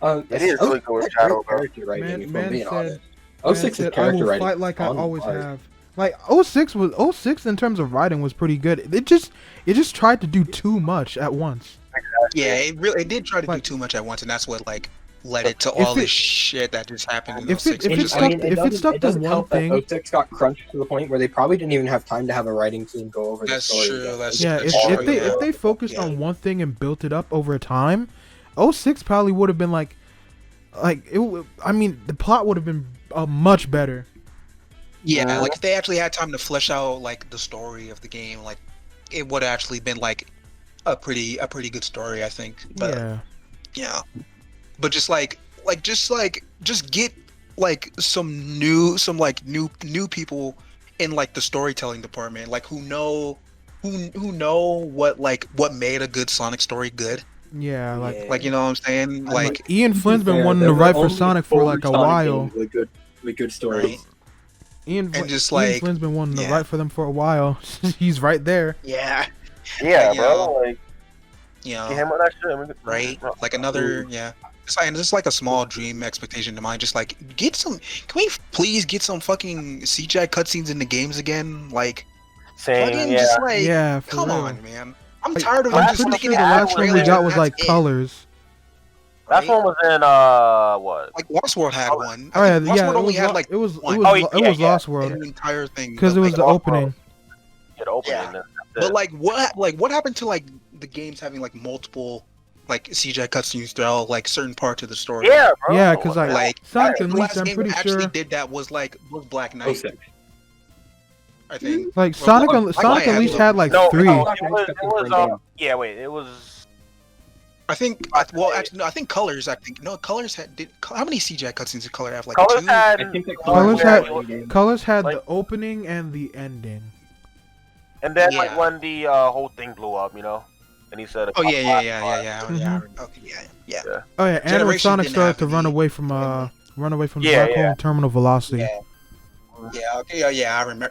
It is really good with that's Shadow, great bro. character writing, if I'm Man being said, honest. man 06 is said, I character will writing. fight like I on always par. have. Like 06 in terms of writing was pretty good. It just tried to do too much at once. Yeah, it did try to do Like- too much at once, and that's what like led it to If all it- this shit that just happened in if 06. it which is stuck- like, if it stuck to doesn't one help thing- that 06 got crunched to the point where they probably didn't even have time to have a writing team go over the That's story. true, again. that's Yeah, true, if they focused Yeah. on one thing and built it up over time, 06 probably would have been like it. I mean, the plot would have been much better. yeah, like if they actually had time to flesh out like the story of the game, like it would have actually been like a pretty good story, I think. But Yeah. yeah, but just get like some new people in like the storytelling department, like who know what made a good Sonic story good. Yeah, Like, you know what I'm saying? Like, Ian Flynn's been wanting there to were write for only Sonic for 4 like a Sonic while. games with good stories. right? Ian just, Ian like, Flynn's been wanting to yeah. write for them for a while. He's right there. Yeah, Yeah, you bro. know, Like, you get know, him on that shit. right? Like another, yeah. It's like a small dream expectation to mine. Just like get some. Can we please get some fucking CGI cutscenes in the games again? Like, Same, fucking yeah. just like, Yeah, for come real. on, man. I'm Like, tired of I'm just pretty looking sure the at last one we trailers got and was that's like it. colors. Last right? one was in what? Like Lost World had one. Oh I yeah, think Lost yeah. World It only was had like it was one Lost World in the entire thing. because but, it was like, the Lost World. opening. Yeah, the opening. Yeah. That's But it. what happened to like the games having like multiple like CGI cutscenes throughout like certain parts of the story? Yeah, bro. Yeah, 'cause, like, Like Sonic I think the Unleashed, last I'm game pretty that actually sure- did that was Black Oh, Knight, sick. I think. Like Well, Sonic, Black Sonic Knight Unleashed had had like no, 3. no, Black it Knight's was. got the game. Yeah, wait. It was. I think well actually no, I think Colors. I think no, Colors had how many CGI cutscenes did Color have? Like Colors 2? had. I think that Colors where had- it was- Colors had Like- the opening and the ending. And then Yeah. like when the whole thing blew up, and he said. Oh yeah. Mhm. Okay, yeah. Oh yeah, and when Generation Sonic didn't started have to run any- away from the Yeah, black hole yeah. in terminal velocity. Yeah. Yeah. Okay. Yeah. I remember.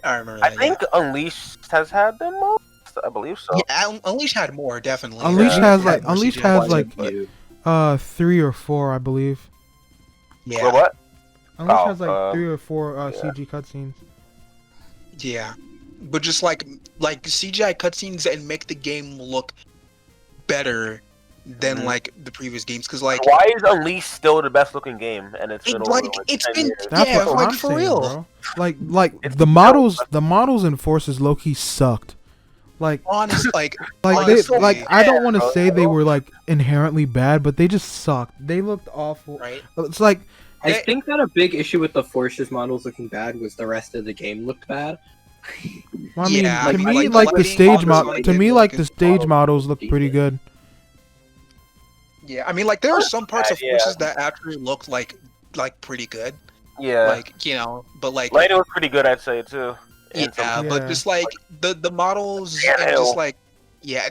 I remember. I That, think Unleashed has had them most. I believe so. Yeah, Unleashed had more definitely. Unleashed has, Had like- more Unleashed CGI, has, like- but- 3 or 4, I believe. yeah. Well, what? Unleashed Oh, has like 3 or 4 yeah. CG cutscenes. Yeah, but just like CGI cutscenes and make the game look better than Mhm. like the previous games because like Why is Unleashed still the best looking game? And it's been it, over like like it's 10 been years. That's yeah what like I'm for saying, real. bro. Like It's the models and forces low key sucked. Like Honest they honestly, like I don't want to bro. say they were like inherently bad, but they just sucked. They looked awful. right? It's like I think that a big issue with the Forces models looking bad was the rest of the game looked bad. I mean, Yeah, to I me, mean, like the lighting, stage colors, mod. lighting, To me, like the stage models models look look pretty decent. good. Yeah, I mean like there are some parts of Yeah. Forces that actually looked like pretty good, Yeah. like but like Lighting was pretty good, I'd say too. And yeah, some- but Yeah. just like the models Yeah, and hell. just like yeah,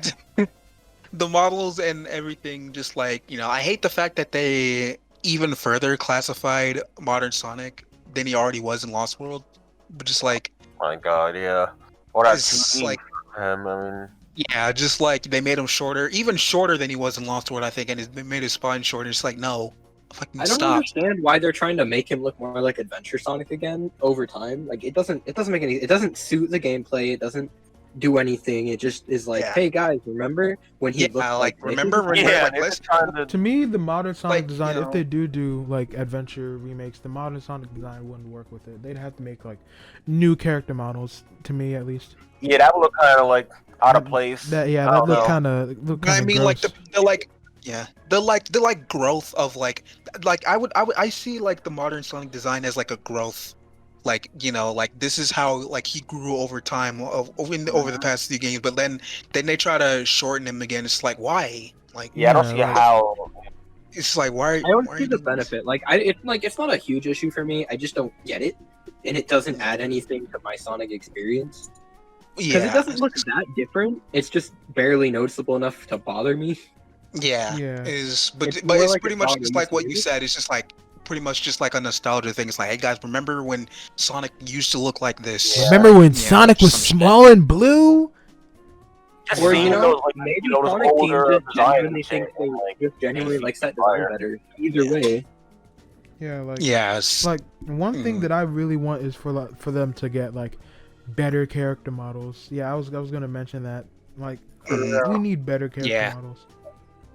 the models and everything. Just like I hate the fact that they even further classified Modern Sonic than he already was in Lost World. But just like my God, yeah. Or that it's 2D like for him. I mean, yeah, just like they made him shorter, even shorter than he was in Lost World, I think, and they made his spine shorter. It's like no, fucking I don't stop. understand why they're trying to make him look more like Adventure Sonic again over time. Like it doesn't make any. It doesn't suit the gameplay. It doesn't do anything. It just is like, Yeah. hey guys, remember when he Yeah, looked like, this? remember when- yeah, like, they're let's- just trying to. To me, the modern Sonic Like, design, you if know- they do like adventure remakes, the modern Sonic design wouldn't work with it. They'd have to make like new character models. To me, at least. Yeah, that would look kind of like out of place. That yeah, I that don't look know. kind of But I mean, like the like yeah, the growth of like I see like the modern Sonic design as like a growth, like like this is how like he grew over time over the past few games, but then they try to shorten him again. It's like why? Like Yeah, I don't Yeah, see like- how. it's like why? I don't why are see you the doing this? benefit. Like it's not a huge issue for me. I just don't get it, and it doesn't add anything to my Sonic experience because Yeah, it doesn't look that different. It's just barely noticeable enough to bother me. yeah, Yeah. but It's it's more like pretty a much dog just in like the what you series. said. It's just like pretty much just like a nostalgia thing. It's like, hey guys, remember when Sonic used to look like this? Yeah. Remember when Yeah, Sonic was some shit. small and blue? Just Or seeing you know, those like maybe those Sonic teams older just designs genuinely and think shit, they like, just genuinely like that design fire. better. Either Yeah. way, Yeah, like Yes. like one thing Mm. that I really want is for them to get like better character models. Yeah, I was gonna mention that. Like Mhm. we need better character Yeah. models.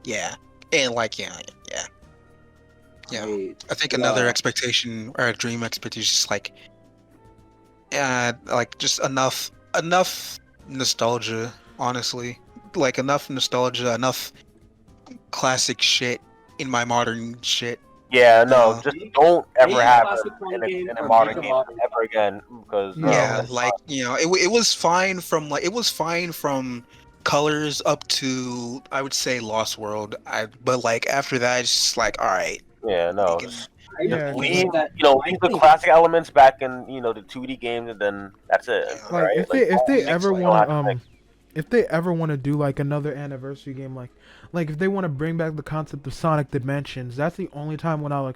Yeah, and like yeah. Yeah. I think Yeah. another expectation or a dream expectation is like just enough nostalgia, honestly. Like enough nostalgia, enough classic shit in my modern shit. Yeah, no, Yeah. just don't Maybe ever have classic it Sonic game in a or modern make a game modern ever again because Yeah. Yeah, it's like it was fine from Colors up to I would say Lost World. But like after that it's just like all right. yeah, no. you can- I just Yeah, think Leave, that leave the classic elements back in, the 2D games, and then that's it. Yeah. Like right? if they mix, ever like, want don't have to if they ever want to do like another anniversary game, like if they want to bring back the concept of Sonic Dimensions, that's the only time when I'll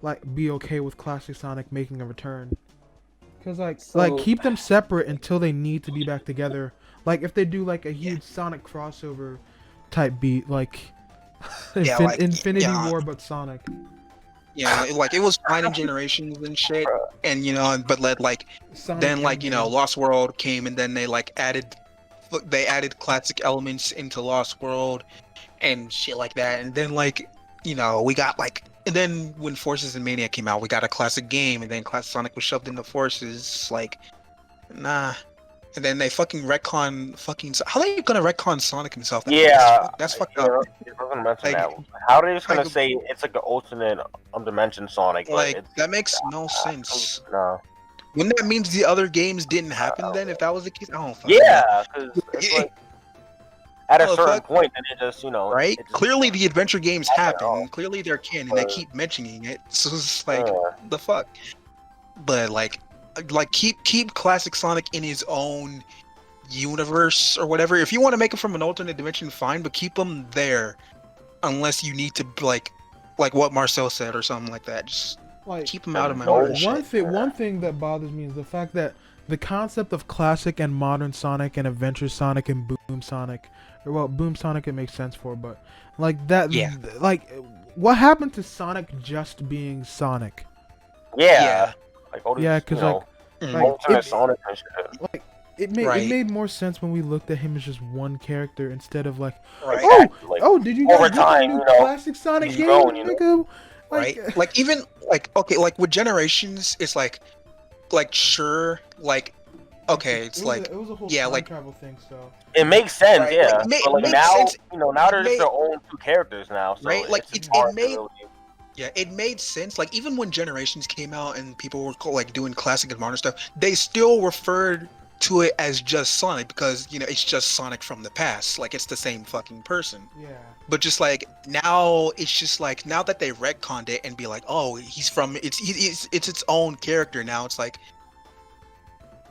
like be okay with classic Sonic making a return. Cause like keep them separate until they need to be back together. Like if they do like a huge Sonic crossover type beat, like Yeah, like, Infinity yeah. War but Sonic. Like it was fine in Generations and shit, and but like Sonic then like Endgame. Lost World came and then they like added they added classic elements into Lost World and shit like that. And then like, we got like, and then when Forces and Mania came out, we got a classic game, and then classic Sonic was shoved into Forces. Like, nah. And then they fucking retcon how are they gonna retcon Sonic himself? That's fucked up. I was gonna mention Like- that. How are they just gonna like- say it's like an alternate dimension Sonic? Like it's, that makes no sense. No. Wouldn't that means the other games didn't happen then? If that was the case, I don't fucking know. Yeah, because it's like at a Oh, certain fuck. point, then it just Right? it just- Clearly, the adventure games happen. all. Clearly, they're canon. They keep mentioning it. So it's like, Yeah. the fuck. But like keep classic Sonic in his own universe or whatever. If you want to make him from an alternate dimension, fine. But keep him there, unless you need to like what Marcel said or something like that. Just Like keep him out of my No mind. one thing that bothers me is the fact that the concept of classic and modern Sonic and adventure Sonic and Boom Sonic, or well, Boom Sonic it makes sense for, but like that, Yeah. like what happened to Sonic just being Sonic? Yeah. Like all these, Yeah, 'cause, like, Mm. alternate it- Sonic and shit. Like it made Right. it made more sense when we looked at him as just one character instead of like, Right. oh, Like, oh, did you over guys get the time, new you know, classic Sonic he's game, growing, you know? nigga? Right? Like even like okay, like with Generations, it's like sure, like okay, it's like it was a whole yeah, time like- travel thing, so It makes sense, Right, yeah. like, it but like makes now, sense. now they're It just made- their own two characters now. So Right, like, it's it hard to made- really- yeah, it made sense. Like even when Generations came out and people were like doing classic and modern stuff, they still referred to it as just Sonic because it's just Sonic from the past. Like it's the same fucking person. yeah. But just like now, it's just like now that they retconned it and be like, oh, he's from it's its own character now. It's like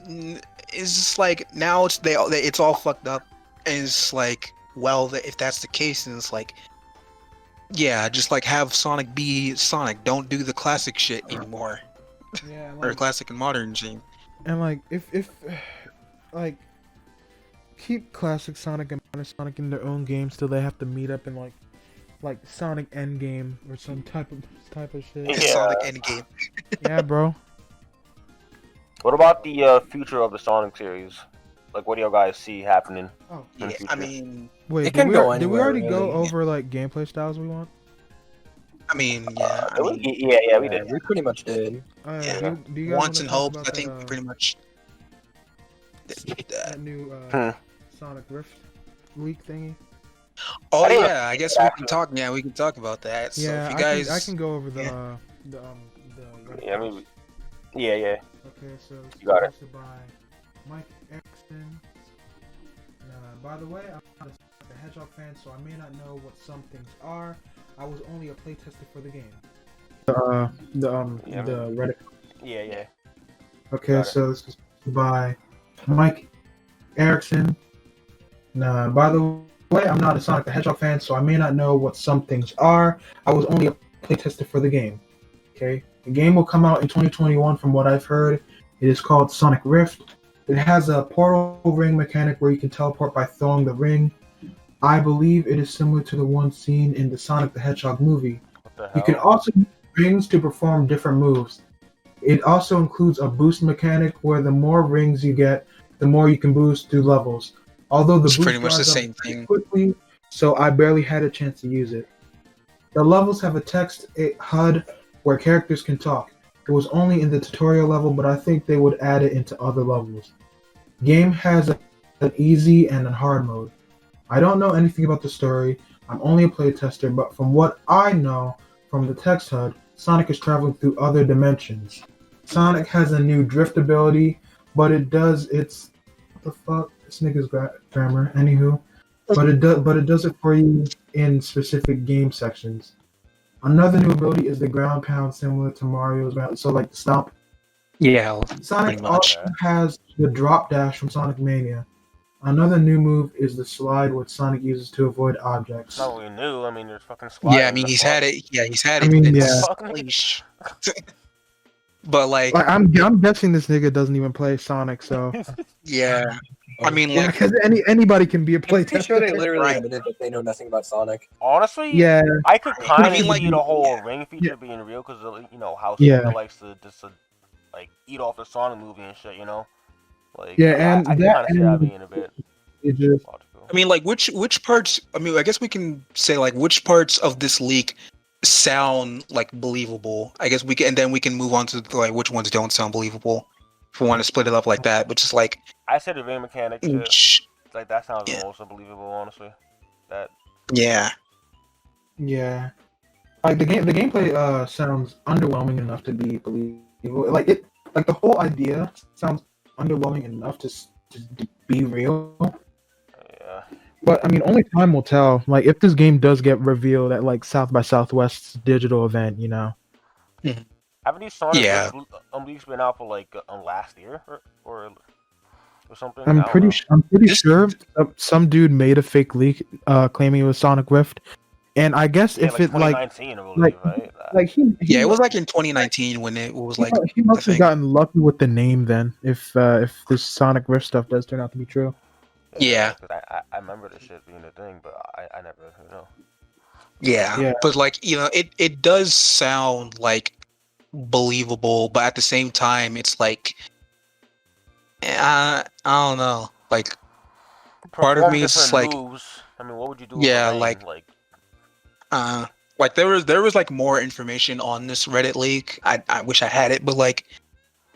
it's just like now it's all fucked up, and it's like well, if that's the case, then it's like yeah, just like have Sonic be Sonic. Don't do the classic shit anymore Yeah, or like, classic and modern shit. and like if like keep classic Sonic and modern Sonic in their own game, still they have to meet up in like Sonic Endgame or some type of shit. Yeah. Sonic Endgame. Yeah, bro. What about the future of the Sonic series? Like, what do y'all guys see happening? Oh, in the Yeah, future? I mean, wait, It can go did we anywhere, already go really. over like gameplay styles we want? yeah. I mean, yeah, we did. We pretty much did. Yeah. Do you guys wants wanna and talk hopes. about I think that, pretty much. that new Hmm. Sonic Rift leak thingy. Oh I didn't yeah, I guess we can talk. Yeah, we can talk about that. So Yeah, if you guys, I can go over the yeah. the Yeah, I mean, yeah. Okay, so it's You got it. sponsored by Mike Erickson. By the way, I'm not a Hedgehog fan, so I may not know what some things are. I was only a playtester for the game. Yeah, the Reddit. Yeah. Okay, Got it. so this is by Mike Erickson. By the way, I'm not a Sonic the Hedgehog fan, so I may not know what some things are. I was only a playtester for the game. Okay, the game will come out in 2021 from what I've heard. It is called Sonic Rift. It has a portal ring mechanic where you can teleport by throwing the ring. I believe it is similar to the one seen in the Sonic the Hedgehog movie. What the hell? You can also use rings to perform different moves. It also includes a boost mechanic where the more rings you get, the more you can boost through levels. Although the It's boost pretty much the dries up same thing. quickly, so I barely had a chance to use it. The levels have a text HUD where characters can talk. It was only in the tutorial level, but I think they would add it into other levels. Game has an easy and a hard mode. I don't know anything about the story. I'm only a playtester, but from what I know from the text HUD, Sonic is traveling through other dimensions. Sonic has a new drift ability, but it does its what the fuck? This nigga's grammar. Anywho, but it does it for you in specific game sections. Another new ability is the ground pound, similar to Mario's ground. So like the stomp. Yeah, Sonic Pretty much. also has the drop dash from Sonic Mania. Another new move is the slide, which Sonic uses to avoid objects. It's not really new. I mean, there's fucking sliders. yeah. I mean, he's had it. Yeah, he's had I it. mean, since- yeah. Leash. But like, Like I'm guessing this nigga doesn't even play Sonic, so yeah. I mean, yeah, like, because anybody can be a Pretty sure they playtester. literally Right. admitted that they know nothing about Sonic. Honestly, Yeah, I could kind of mean, like- see the whole yeah. ring feature Yeah. being real because how Yeah. Sega likes to just like eat off the Sonic movie and shit. Like Yeah, and I can that- kind of see that and- being a bit. stages. I mean, like which parts? I mean, I guess we can say like which parts of this leak sound like believable. I guess we can, and then we can move on to like which ones don't sound believable. If we want to split it up like that, but just like I said the game mechanic shit. sh- Like that sounds Yeah. the most unbelievable, honestly. That yeah, Yeah, like the gameplay sounds underwhelming enough to be believable. Like the whole idea sounds underwhelming enough to be real. yeah. But I mean, only time will tell. Like if this game does get revealed at like South by Southwest's digital event, you know. Haven't these Sonic Yeah. leaks been out for like last year or something? I I'm don't pretty know. This- sure some dude made a fake leak, claiming it was Sonic Rift, and I guess Yeah, if it like 2019, I believe, right? he yeah, it was must- like in 2019 when it was like he must the have thing. gotten lucky with the name then. If this Sonic Rift stuff does turn out to be true. Yeah. 'Cause I remember the shit being a thing, but I never, you know. Yeah. Yeah. But like, you know, it does sound like believable, but at the same time it's like I don't know. Like part of Perform me is different like moves. I mean, what would you do? Yeah, with rain? like there was like more information on this Reddit leak. I wish I had it, but like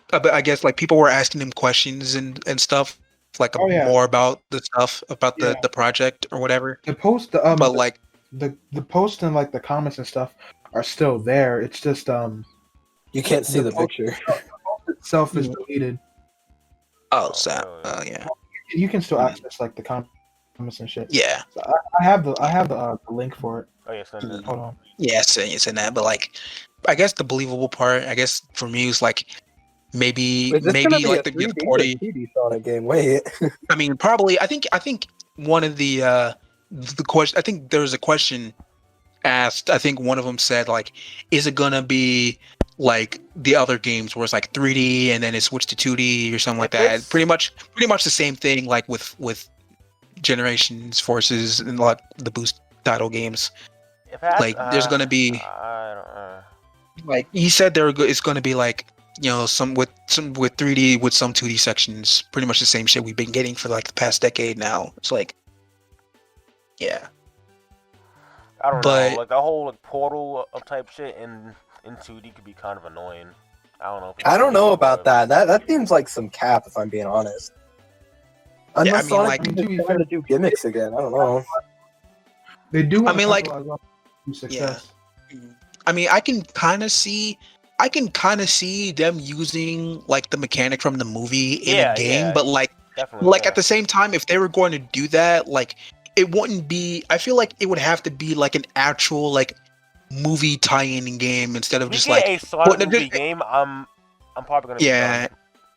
but I guess like people were asking him questions and stuff like Oh, yeah. more about the stuff about Yeah. the project or whatever. The post, But like the post and like the comments and stuff are still there. It's just You can't see the post picture. itself is deleted. oh, so really? yeah. You can still access like the comments and shit. Yeah. So I have the link for it. Oh yeah, send it. Hold on. Yeah, it's in that, but like, I guess the believable part, I guess for me is like maybe Wait, this is gonna be like a the 3D or party. 2D Sonic game. Wait. I mean, probably. I think one of the question. I think there was a question asked. I think one of them said like, is it gonna be like the other games where it's like 3D and then it switched to 2D or something like If that? it's- Pretty much the same thing like with Generations, Forces, and like the Boost title games. If it has, Like, there's gonna be- I don't know. Like he said, it's going to be like, you know, some with 3D with some 2D sections. Pretty much the same shit we've been getting for like the past decade now. It's like, yeah, I don't But- know. Like the whole like portal of type shit in 2D could be kind of annoying. I don't know. I don't know about that. That seems like some cap, if I'm being honest. Unless I mean, Sonic like- is To be trying to do gimmicks again. I don't know. They do. I mean, like- success. I mean, I can kind of see them using like the mechanic from the movie in Yeah, a game, yeah. but like Definitely. at the same time, if they were going to do that, like it wouldn't be. I feel like it would have to be like an actual like movie tie-in game instead of we just get like a Sonic but- movie game. I'm probably gonna. yeah.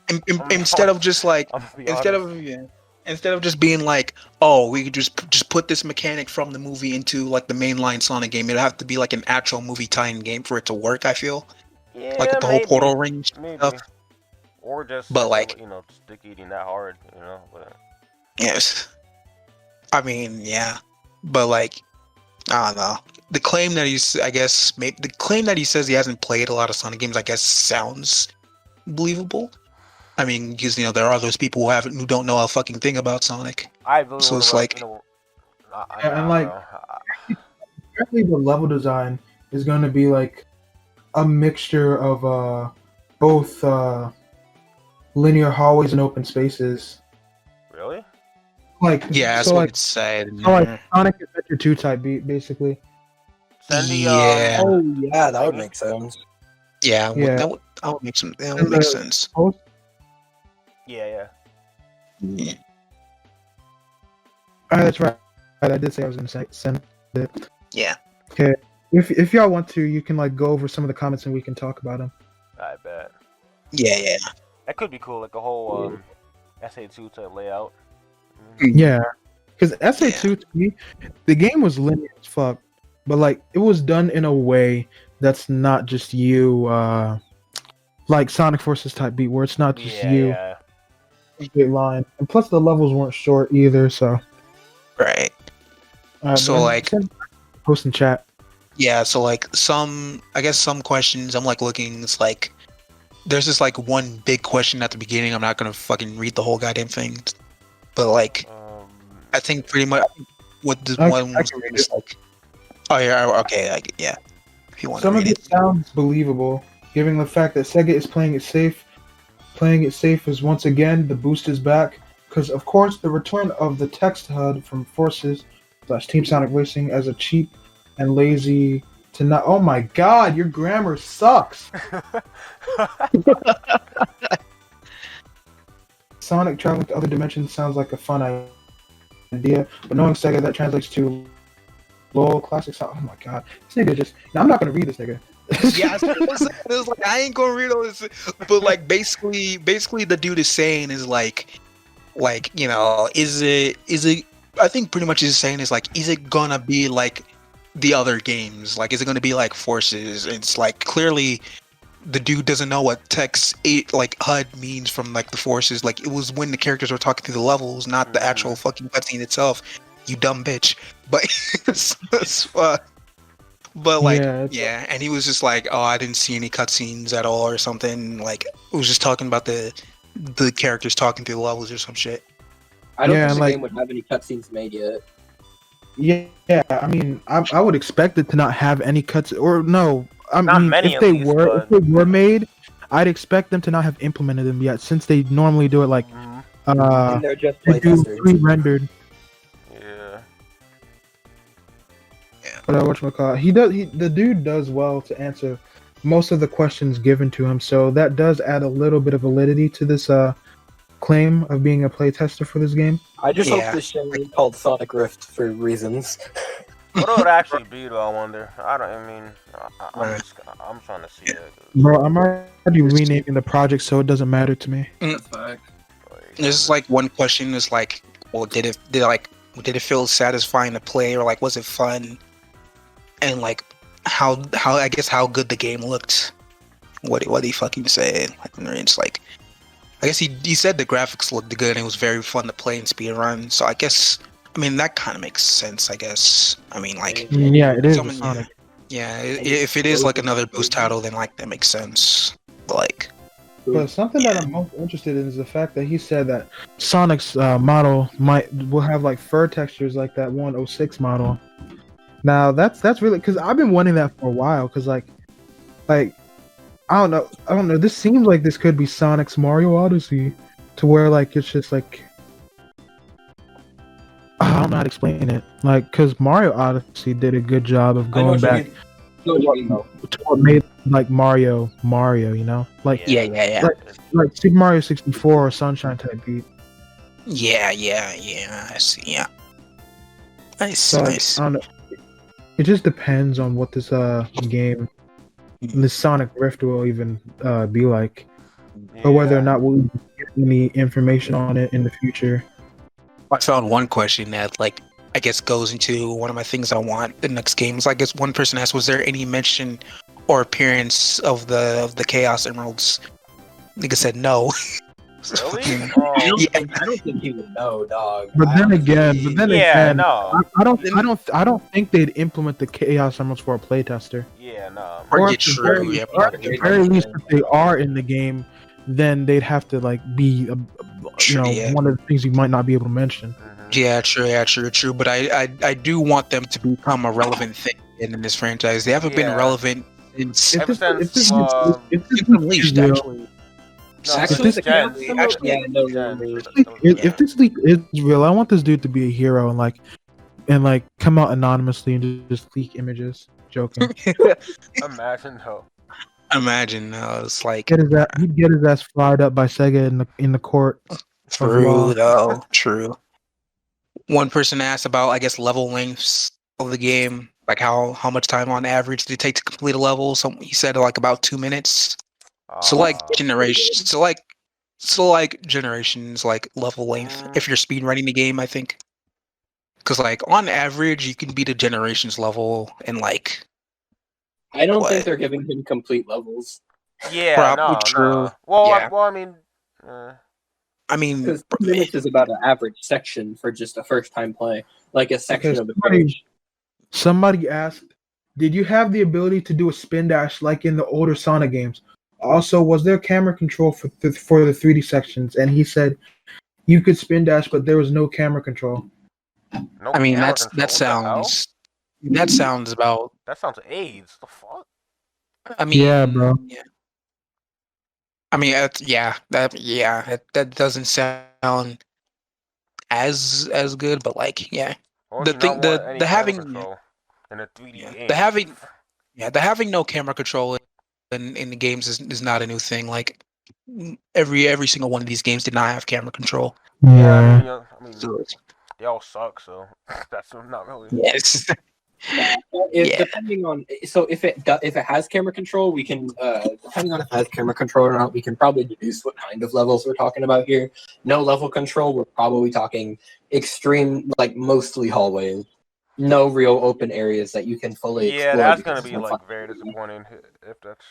Be done. Instead of just like I'm gonna be instead honest. of just being like, oh, we could just put this mechanic from the movie into like the mainline Sonic game. It'd have to be like an actual movie tie-in game for it to work. I feel Yeah, like the whole maybe, portal ring maybe. stuff. Or just, But, like- stick eating that hard, But, Yes, I mean, yeah, but like, I don't know. The claim that the claim that he says he hasn't played a lot of Sonic games, I guess, sounds believable. I mean, because there are those people who don't know a fucking thing about Sonic. I really So it's wanna, like- And, like, Apparently, the level design is going to be like a mixture of both linear hallways and open spaces. really? Like Yeah, that's so what like, it said. so like Sonic Adventure 2 type beat, basically. Send me, Yeah. Oh yeah, that would make sense. Yeah, Yeah. that would make sense. yeah. That's right. I did say I was going to send it. Yeah. Okay. If y'all want to, you can like go over some of the comments and we can talk about them. I bet Yeah. that could be cool, like a whole SA2 type layout. Yeah, because SA2 to me, the game was linear as fuck, but like it was done in a way that's not just you, like Sonic Forces type beat, where it's not just you Yeah. straight line, and plus the levels weren't short either. So, Right. So, man, like- post in chat. Yeah, so like some questions I'm like looking, it's like there's this like one big question at the beginning. I'm not gonna fucking read the whole goddamn thing. But like I think pretty much what the I one was can read is it. like. Oh yeah, okay, yeah. If you want to Some of read it it. sounds believable, given the fact that Sega is playing it safe. Playing it safe is once again the boost is back, because of course the return of the text HUD from Forces / Team Sonic Racing as a cheap and lazy to not. Oh my God, your grammar sucks. Sonic traveling to other dimensions sounds like a fun idea, but knowing Sega, that translates to LOL classic Sonic. Oh my God, this nigga just. Now, I'm not gonna read this nigga. Yeah, it was like I ain't gonna read all this, but like basically the dude is saying is like you know, is it? I think pretty much he's saying is like, is it gonna be like the other games? Like, is it gonna be like Forces? It's like clearly the dude doesn't know what text like HUD means from like the Forces. Like it was when the characters were talking through the levels, not the actual fucking cutscene itself. You dumb bitch. But but like Yeah, and he was just like, oh, I didn't see any cutscenes at all or something. Like it was just talking about the characters talking through the levels or some shit. I don't Yeah, think the like- game would have any cutscenes made yet. Yeah. I mean, I would expect it to not have any cuts, or no. I Not mean, many if at they least, were, but- if they were made, I'd expect them to not have implemented them yet, since they normally do it like Mhm. And they're just they do playtesters. pre-rendered. Yeah. But whatchamacallit, the dude does well to answer most of the questions given to him, so that does add a little bit of validity to this claim of being a playtester for this game. I just Yeah. hope this show is called Sonic Rift for reasons. What would it actually be, though? I wonder. I'm trying to see that. Bro, I'm already renaming the project, so it doesn't matter to me. That's fact. There's like one question is like, well, did it feel satisfying to play, or like was it fun? And like how I guess how good the game looked. What he fucking said. Like it's like, I guess he said the graphics looked good and it was very fun to play and speed run. So I guess, I mean, that kind of makes sense. I guess. I mean, like, Yeah, it is Someone- Sonic. if it is like another boost title, then like that makes sense. But like, But something that I'm most interested in is the fact that he said that Sonic's model will have like fur textures like that 106 model. Now that's really, because I've been wanting that for a while. Because like I don't know. This seems like this could be Sonic's Mario Odyssey, to where like it's just like I don't know how to explain it. Like, because Mario Odyssey did a good job of going back No, you mean, though. to what made like Mario, you know, like yeah. like Super Mario 64 or Sunshine type beat. Yeah. I see. Yeah. Nice, So like, nice. I don't know. It just depends on what this game, this Sonic Rift will even be like, or whether or not we'll get any information on it in the future. I found one question that, like, I guess goes into one of my things I want the next games. I guess one person asked, was there any mention or appearance of the Chaos Emeralds? Nigga said no. Really? I don't think he would know, dog. But then again, no. I don't think they'd implement the Chaos Emeralds for a playtester. Yeah, no. Or Yeah, at the true. very- Yeah, or at the very least, if they are in the game, then they'd have to like be, True, yeah. one of the things you might not be able to mention. Yeah, true. But I do want them to become a relevant thing in this franchise. They haven't been Yeah. relevant since Ever since, this Unleashed, real, actually. No, Actually, If the this- Chaos actually- Emeralds- actually- yeah, no, Yeah. really. if this leak is real, I want this dude to be a hero and like come out anonymously and just leak images. Joking. Imagine though. Imagine, it's like He'd get his ass fried up by Sega in the court. true though. True. One person asked about, I guess, level lengths of the game, like how much time on average did it take to complete a level. So he said like about 2 minutes. So like generations. So like generations, like level length. If you're speed running the game, I think. Because like on average, you can beat a generations level in like. I don't What? think they're giving him complete levels. Yeah, Probably no, true. no. Well, Yeah. I mean, I mean, Because 2 minutes is about an average section for just a first time play. Like a section of the page. Somebody asked, "Did you have the ability to do a spin dash like in the older Sonic games? Also, was there camera control for the 3D sections?" And he said, "You could spin dash, but there was no camera control." No I mean, camera that control, what the hell? sounds about. That sounds AIDS. The fuck? I mean, Yeah, bro. yeah. I mean, that doesn't sound as good, but like, yeah, Or if the you not thing, want any the camera having, control in a 3D yeah, game. the having no camera control in the games is not a new thing. Like every single one of these games did not have camera control. Yeah, Yeah. I mean, So they all suck, so that's not really. yes, If yeah, depending on if it has camera control, we can depending on if it has camera control or not, we can probably deduce what kind of levels we're talking about here. No level control, we're probably talking extreme, like mostly hallways. No real open areas that you can fully Yeah, explore. that's because gonna it's be not like fun. very disappointing if that's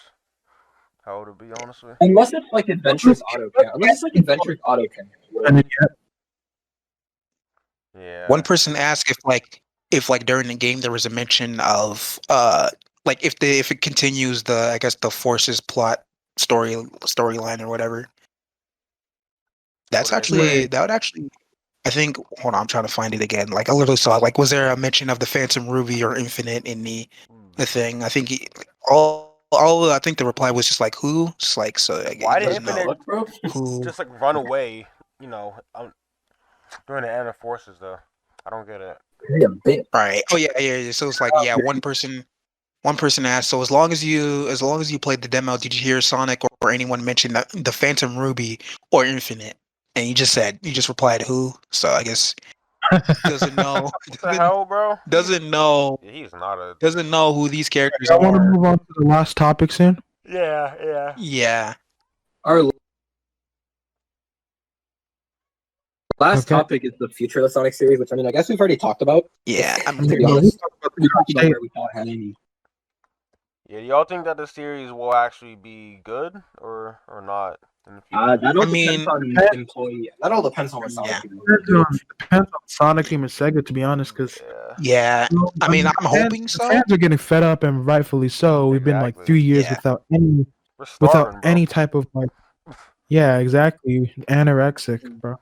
how it would be, honestly. Unless it's like Adventurous Auto Count. Unless it's like Adventurous Auto Count. And Yeah. one person asked if like during the game there was a mention of like if it continues the I guess the Forces plot storyline or whatever. That's What do they say? actually that would actually I think hold on, I'm trying to find it again. Like I literally saw like was there a mention of the Phantom Ruby or Infinite in the thing? I think all I think the reply was just like who? Just like so like, Why it did doesn't Infinite know Bro. who. just like run away? During the end of Forces, though. I don't get it. Yeah, bit. Right. Oh yeah. So it's like yeah, one person asked, so as long as you played the demo, did you hear Sonic or anyone mention the Phantom Ruby or Infinite? And you just replied who? So I guess doesn't know What the hell, bro? doesn't know He's not a. doesn't know who these characters I want to are. move on to the last topic soon. Yeah. Yeah. Our last Okay. topic is the future of the Sonic series, which I mean, I guess we've already talked about. Yeah. I To mean, be honest, we talked about where we thought it had any. Yeah, do y'all think that the series will actually be good or not in the future? That all I depends mean, on employee. That all depends on what Sonic yeah. people Depends on Sonic Team and Sega, to be honest, because Yeah. Yeah. I mean, I'm hoping the so. fans are getting fed up, and rightfully so. We've been like Exactly. 3 years Yeah. without We're starving, bro. any type of like, yeah, exactly, anorexic, bro.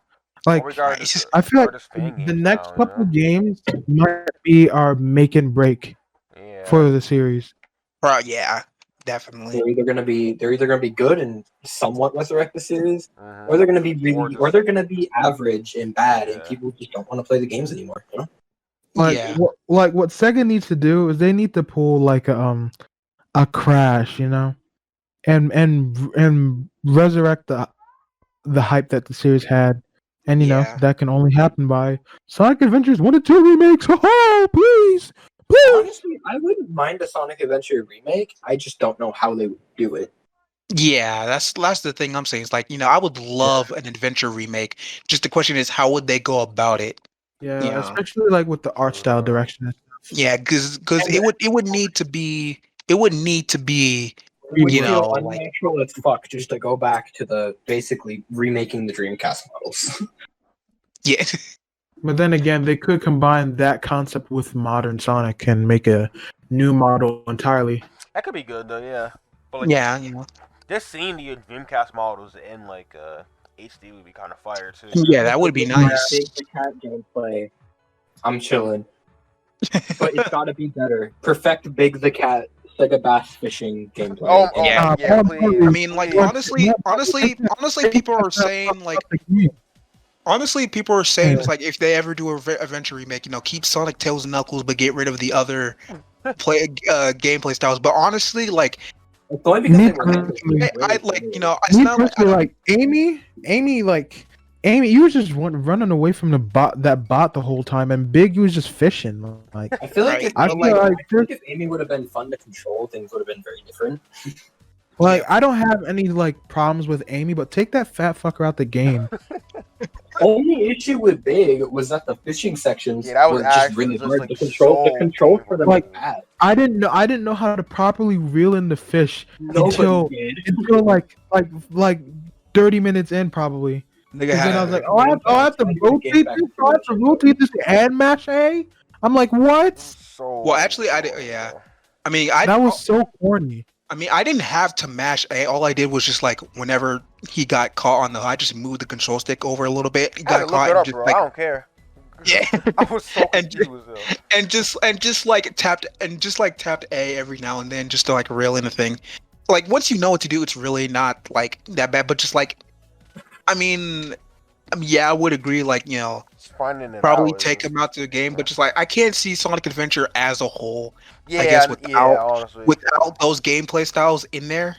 Like, All we gotta Right. just I feel like start as fan the games next now, couple games might be our make and break Yeah. for the series. Bro, yeah, definitely. they're either gonna be good and somewhat resurrect the series, Mhm. or they're gonna be really, just- or they're gonna be average and bad, and Yeah. people just don't want to play the games anymore. You know? Like, Yeah. what Sega needs to do is they need to pull like a Crash, you know, and resurrect the hype that the series had, and you know Yeah. that can only happen by Sonic Adventures 1 and 2 remakes. Oh, please. Honestly, I wouldn't mind a Sonic Adventure remake. I just don't know how they would do it. Yeah, that's the thing I'm saying. It's like, I would love an adventure remake. Just the question is, how would they go about it? Yeah, Yeah. especially like with the art style direction. Yeah, because it would need to be it would need to be It would You feel know, like- unnatural as fuck just to go back to the basically remaking the Dreamcast models. yeah. But then again, they could combine that concept with modern Sonic and make a new model entirely. That could be good though, yeah. But like, Yeah, just seeing the Dreamcast models in like HD would be kind of fire too. Yeah, that would be nice. Big the cat gameplay. I'm chilling, but it's gotta be better. Perfect Big the Cat Sega Bass Fishing gameplay. Yeah. yeah, please. I mean, like honestly, people are saying like it's like if they ever do a adventure remake, keep Sonic, Tails, and Knuckles, but get rid of the other gameplay styles. But honestly, like It's only because Me they were personally, I like it's Me not like, personally, like Amy, you was just running away from that bot the whole time, and Big, you was just fishing. Like, I feel like Right. if, I feel like if Amy would have been fun to control, things would have been very different. I don't have any like problems with Amy, but take that fat fucker out the game. Only issue with Big was that the fishing sections Yeah, that was were just actually really just, hard. like, The control so for them Like, was bad. I didn't know how to properly reel in the fish Nobody did. until like 30 minutes in probably. nigga And then I was had, like, I have to rotate this. I have to rotate this and mash A. I'm like, what? So Well, actually, I did- yeah. I mean, That was so corny. I didn't have to mash A. All I did was just like whenever he got caught on I just moved the control stick over a little bit. He I had got to look caught it and up, just bro. like I don't care. Yeah. I was so And confused. Though. and just like tapped A every now and then just to like reel in a thing. Like once you know what to do, it's really not like that bad. But just like, I mean, yeah, I would agree. Like Just finding it probably out take is- him out to the game. But just like, I can't see Sonic Adventure as a whole. Yeah, I guess yeah, honestly. without those gameplay styles in there.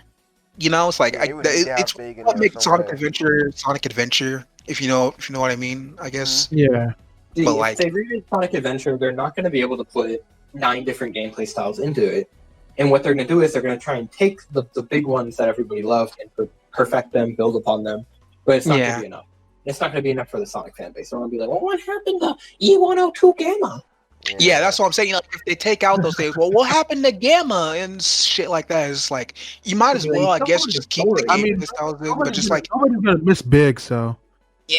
It's like Yeah, it would need to have it's Big in what there makes Sonic somewhere. Adventure Sonic Adventure. If you know what I mean, I guess. Yeah. See, But, if like- they remake Sonic Adventure, they're not going to be able to put 9 different gameplay styles into it. And what they're going to do is they're going to try and take the big ones that everybody loved and perfect them, build upon them. But it's not going Yeah. to be enough. It's not going to be enough for the Sonic fan base. They're going to be like, well, what happened to E102 Gamma? Yeah, that's what I'm saying. Like, if they take out those things, well, what happened to Gamma and shit like that? It's like you might as well, I guess, just keep the I mean, gameplay styles in, but just like nobody's gonna miss Big, so. yeah.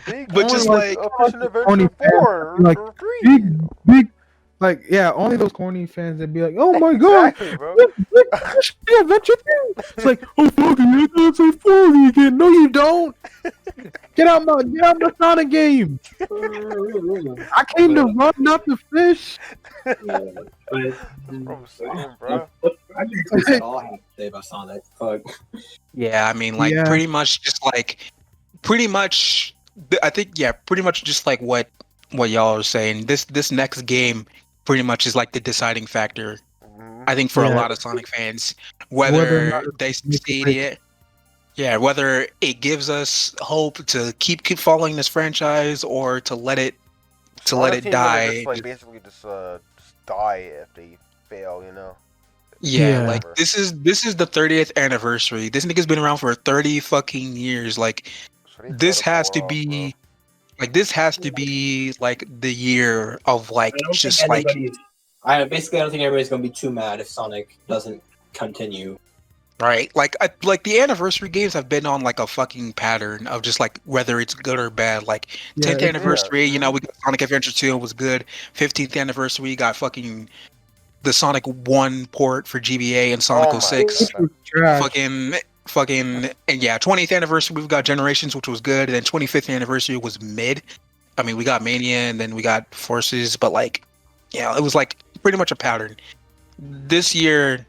Big, But just only, like- Pushing Corny Adventure fans, 4 like, or 3. Big, like, yeah, only those corny fans that be like, oh my god, Exactly, bro. yeah, Adventure 3. It's like, oh fucking, you don't say 4 again. No, you don't. Get out my Sonic game. I came to run, not to fish. Bro, same, bro. I think that's all I have to say about Sonic. Fuck. Yeah, I mean, like Yeah. pretty much just like I think pretty much just like what y'all are saying. This next game pretty much is like the deciding factor. Mhm. I think for a Yeah. lot of Sonic fans, Whether or whether not they it's make or succeed break. it. Yeah, whether it gives us hope to keep following this franchise or to let it Sonic team's gonna die. Just, like, basically just die if they fail, you know. Yeah, Yeah. like this is the 30th anniversary. This nigga's been around for 30 fucking years. Like So they this gotta has pull to it off, be like this has to be like the year of like I don't just think like anybody's. I don't think everybody's gonna be too mad if Sonic doesn't continue. right. Like the anniversary games have been on like a fucking pattern of just like whether it's good or bad. Like 10th Yeah, anniversary, yeah. we got Sonic Adventure 2 was good. 15th anniversary, we got fucking the Sonic 1 port for GBA and Sonic Oh my 06. God. Which was trash. Fucking and yeah, 20th anniversary we've got Generations, which was good, and then 25th anniversary was mid. I mean, we got Mania and then we got Forces, but like, it was like pretty much a pattern. This year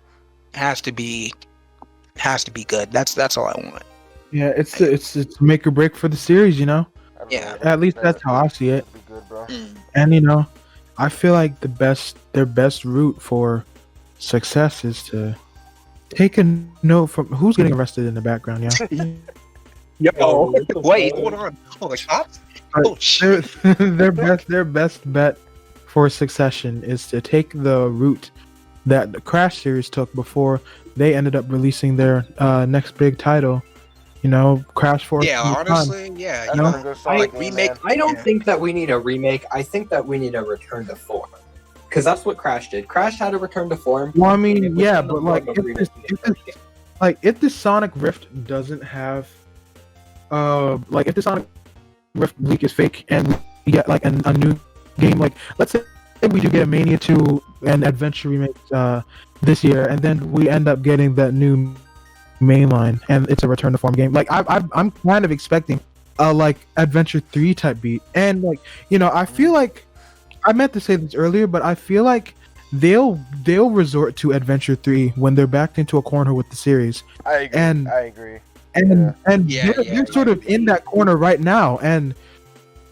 has to be good. That's all I want. Yeah, it's make or break for the series, you know. I mean, Yeah. At least that's how I see it. It'd be good, bro. And I feel like their best route for success is to take a note from who's getting arrested in the background. Yeah, Yo, wait, hold on. Oh, the cops? Oh shit. their best bet for succession is to take the route that the Crash series took before they ended up releasing their next big title. Crash Force. Yeah, honestly, yeah. That's You not know, a good Sonic game, remake- man. I don't Yeah. think that we need a remake. I think that we need a return to form. Because that's what Crash did. Crash had a return to form. Well, I It mean, was yeah, in the but like, form of if this, remaking the first game. if the Sonic Rift doesn't have, like if the Sonic Rift leak is fake and we get like a new game, like let's say we do get a Mania 2 and Adventure remake this year, and then we end up getting that new mainline and it's a return to form game. Like I'm kind of expecting a like Adventure 3 type beat, and like I feel like I meant to say this earlier, but I feel like they'll resort to Adventure 3 when they're backed into a corner with the series. I agree. And- I agree. And Yeah, they're sort of in that corner right now, and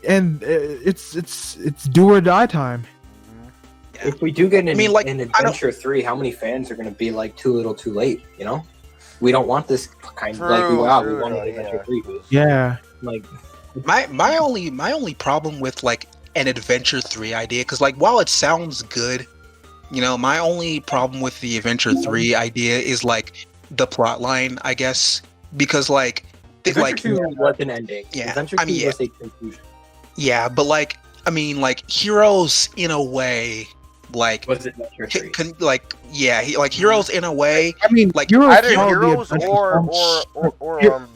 it's do or die time. If we do get mean, like, an I don't- Adventure 3, how many fans are going to be like too little too late, We don't want this kind of like, True, wow, true, we wanted yeah. Adventure 3. Yeah, Like, my only problem with like an Adventure 3 idea, because like while it sounds good, my only problem with the Adventure 3 idea is like the plot line, I guess, because like Adventure 2 was an ending. Yeah, Adventure 2 I mean, was a conclusion. yeah, but like I mean, like Heroes in a way, like Was it Adventure 3? Heroes in a way, I mean, like, Heroes Either followed the Heroes Adventure or Form.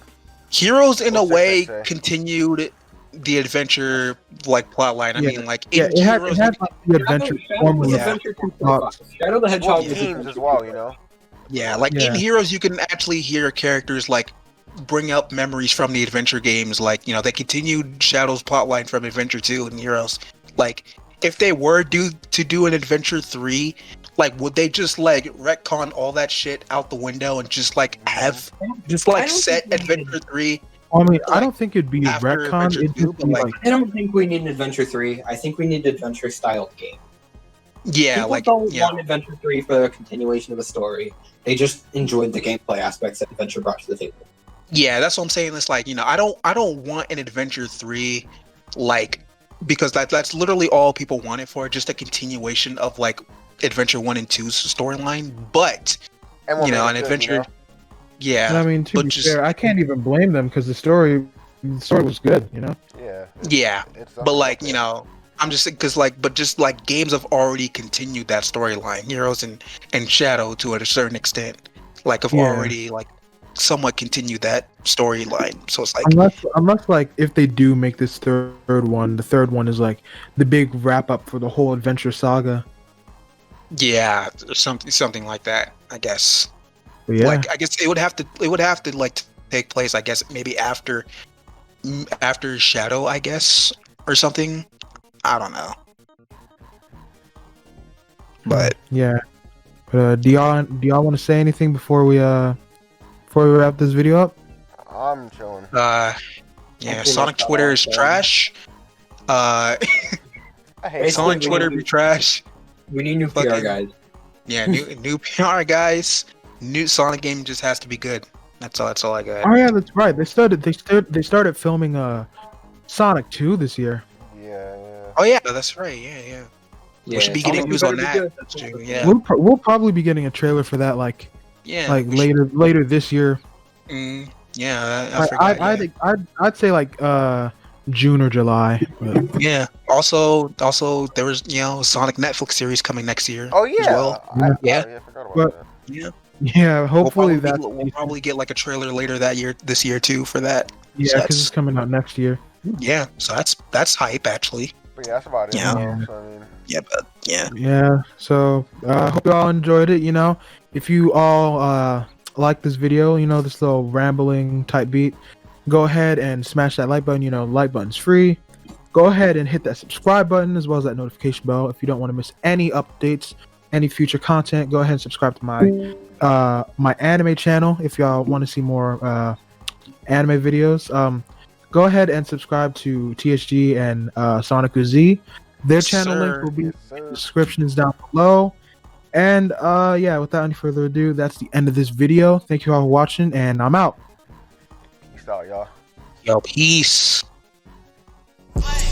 Heroes in a What's that way say? continued the adventure like plot line. I Yeah. mean, like Yeah, in it had Heroes, like the Adventure formula. Yeah. Adventure 2 Uh, Shadow the Hedgehog was teams Adventure as well, 2. you know. yeah, like Yeah. in Heroes, you can actually hear characters like bring up memories from the adventure games. Like, you know, they continued Shadow's plotline from Adventure 2 and Heroes. Like, if they were to do an Adventure 3, like, would they just like retcon all that shit out the window and just like have just like set Adventure 3? I mean, I like, don't think it'd be a after retcon. Adventure It'd 2, just but, be like- like, I don't think we need an Adventure 3. I think we need an Adventure style game. Yeah, People like don't yeah, want Adventure 3 for a continuation of a story. They just enjoyed the gameplay aspects that Adventure brought to the table. yeah. That's what I'm saying. It's like, you know, I don't want an Adventure 3, like, because that's literally all people want it for, just a continuation of like Adventure 1 and 2's storyline. But And you know, what an made it good, Adventure, you know? yeah, and I mean, to but be just- fair, I can't even blame them because the story was good, you know. Yeah. yeah. It's But like, something you know, I'm just because like, but just like games have already continued that storyline, Heroes and Shadow to a certain extent, like have Yeah. already like somewhat continued that storyline. So it's like, Unless like if they do make this third one, the third one is like the big wrap up for the whole adventure saga. yeah, something like that, I guess. But yeah, Like, I guess it would have to like take place, I guess maybe after Shadow, I guess, or something. I don't know. But yeah. But do y'all want to say anything before we wrap this video up? I'm chilling. yeah, Hopefully Sonic not Twitter that is long, trash. I hate Basically, Sonic we Twitter need- be trash. We need new PR Fucking- guys. Yeah, new PR guys. New Sonic game just has to be good. That's all I got. Oh yeah, that's right. They started filming Sonic 2 this year. Yeah. Oh yeah, that's right. Yeah. We should be getting Sonic news better on be that. good. That's true, yeah. We'll probably be getting a trailer for that like Yeah. we later this year. should- yeah, I forgot. I'd say like June or July. But Yeah. Also, there was Sonic Netflix series coming next year. Oh yeah. As well. Yeah. I forgot about But- that. Yeah. yeah, hopefully we'll probably get like a trailer later this year too for that. yeah, so because it's coming out next year. Yeah. So that's hype actually. But yeah, that's about it. Yeah. though, so, I mean, Yeah, but yeah. Yeah, so I hope you all enjoyed it. You know, if you all like this video, you know, this little rambling type beat, go ahead and smash that like button. You know, like button's free. Go ahead and hit that subscribe button as well as that notification bell if you don't want to miss any updates, any future content. Go ahead and subscribe to my anime channel if y'all want to see more anime videos. Go ahead and subscribe to TSG and SonikkuZ. Their channel Sir. link will be yes, the sir. description is down below. And yeah, without any further ado, that's the end of this video. Thank you all for watching, and I'm out. Peace out, y'all. Yo, peace. What?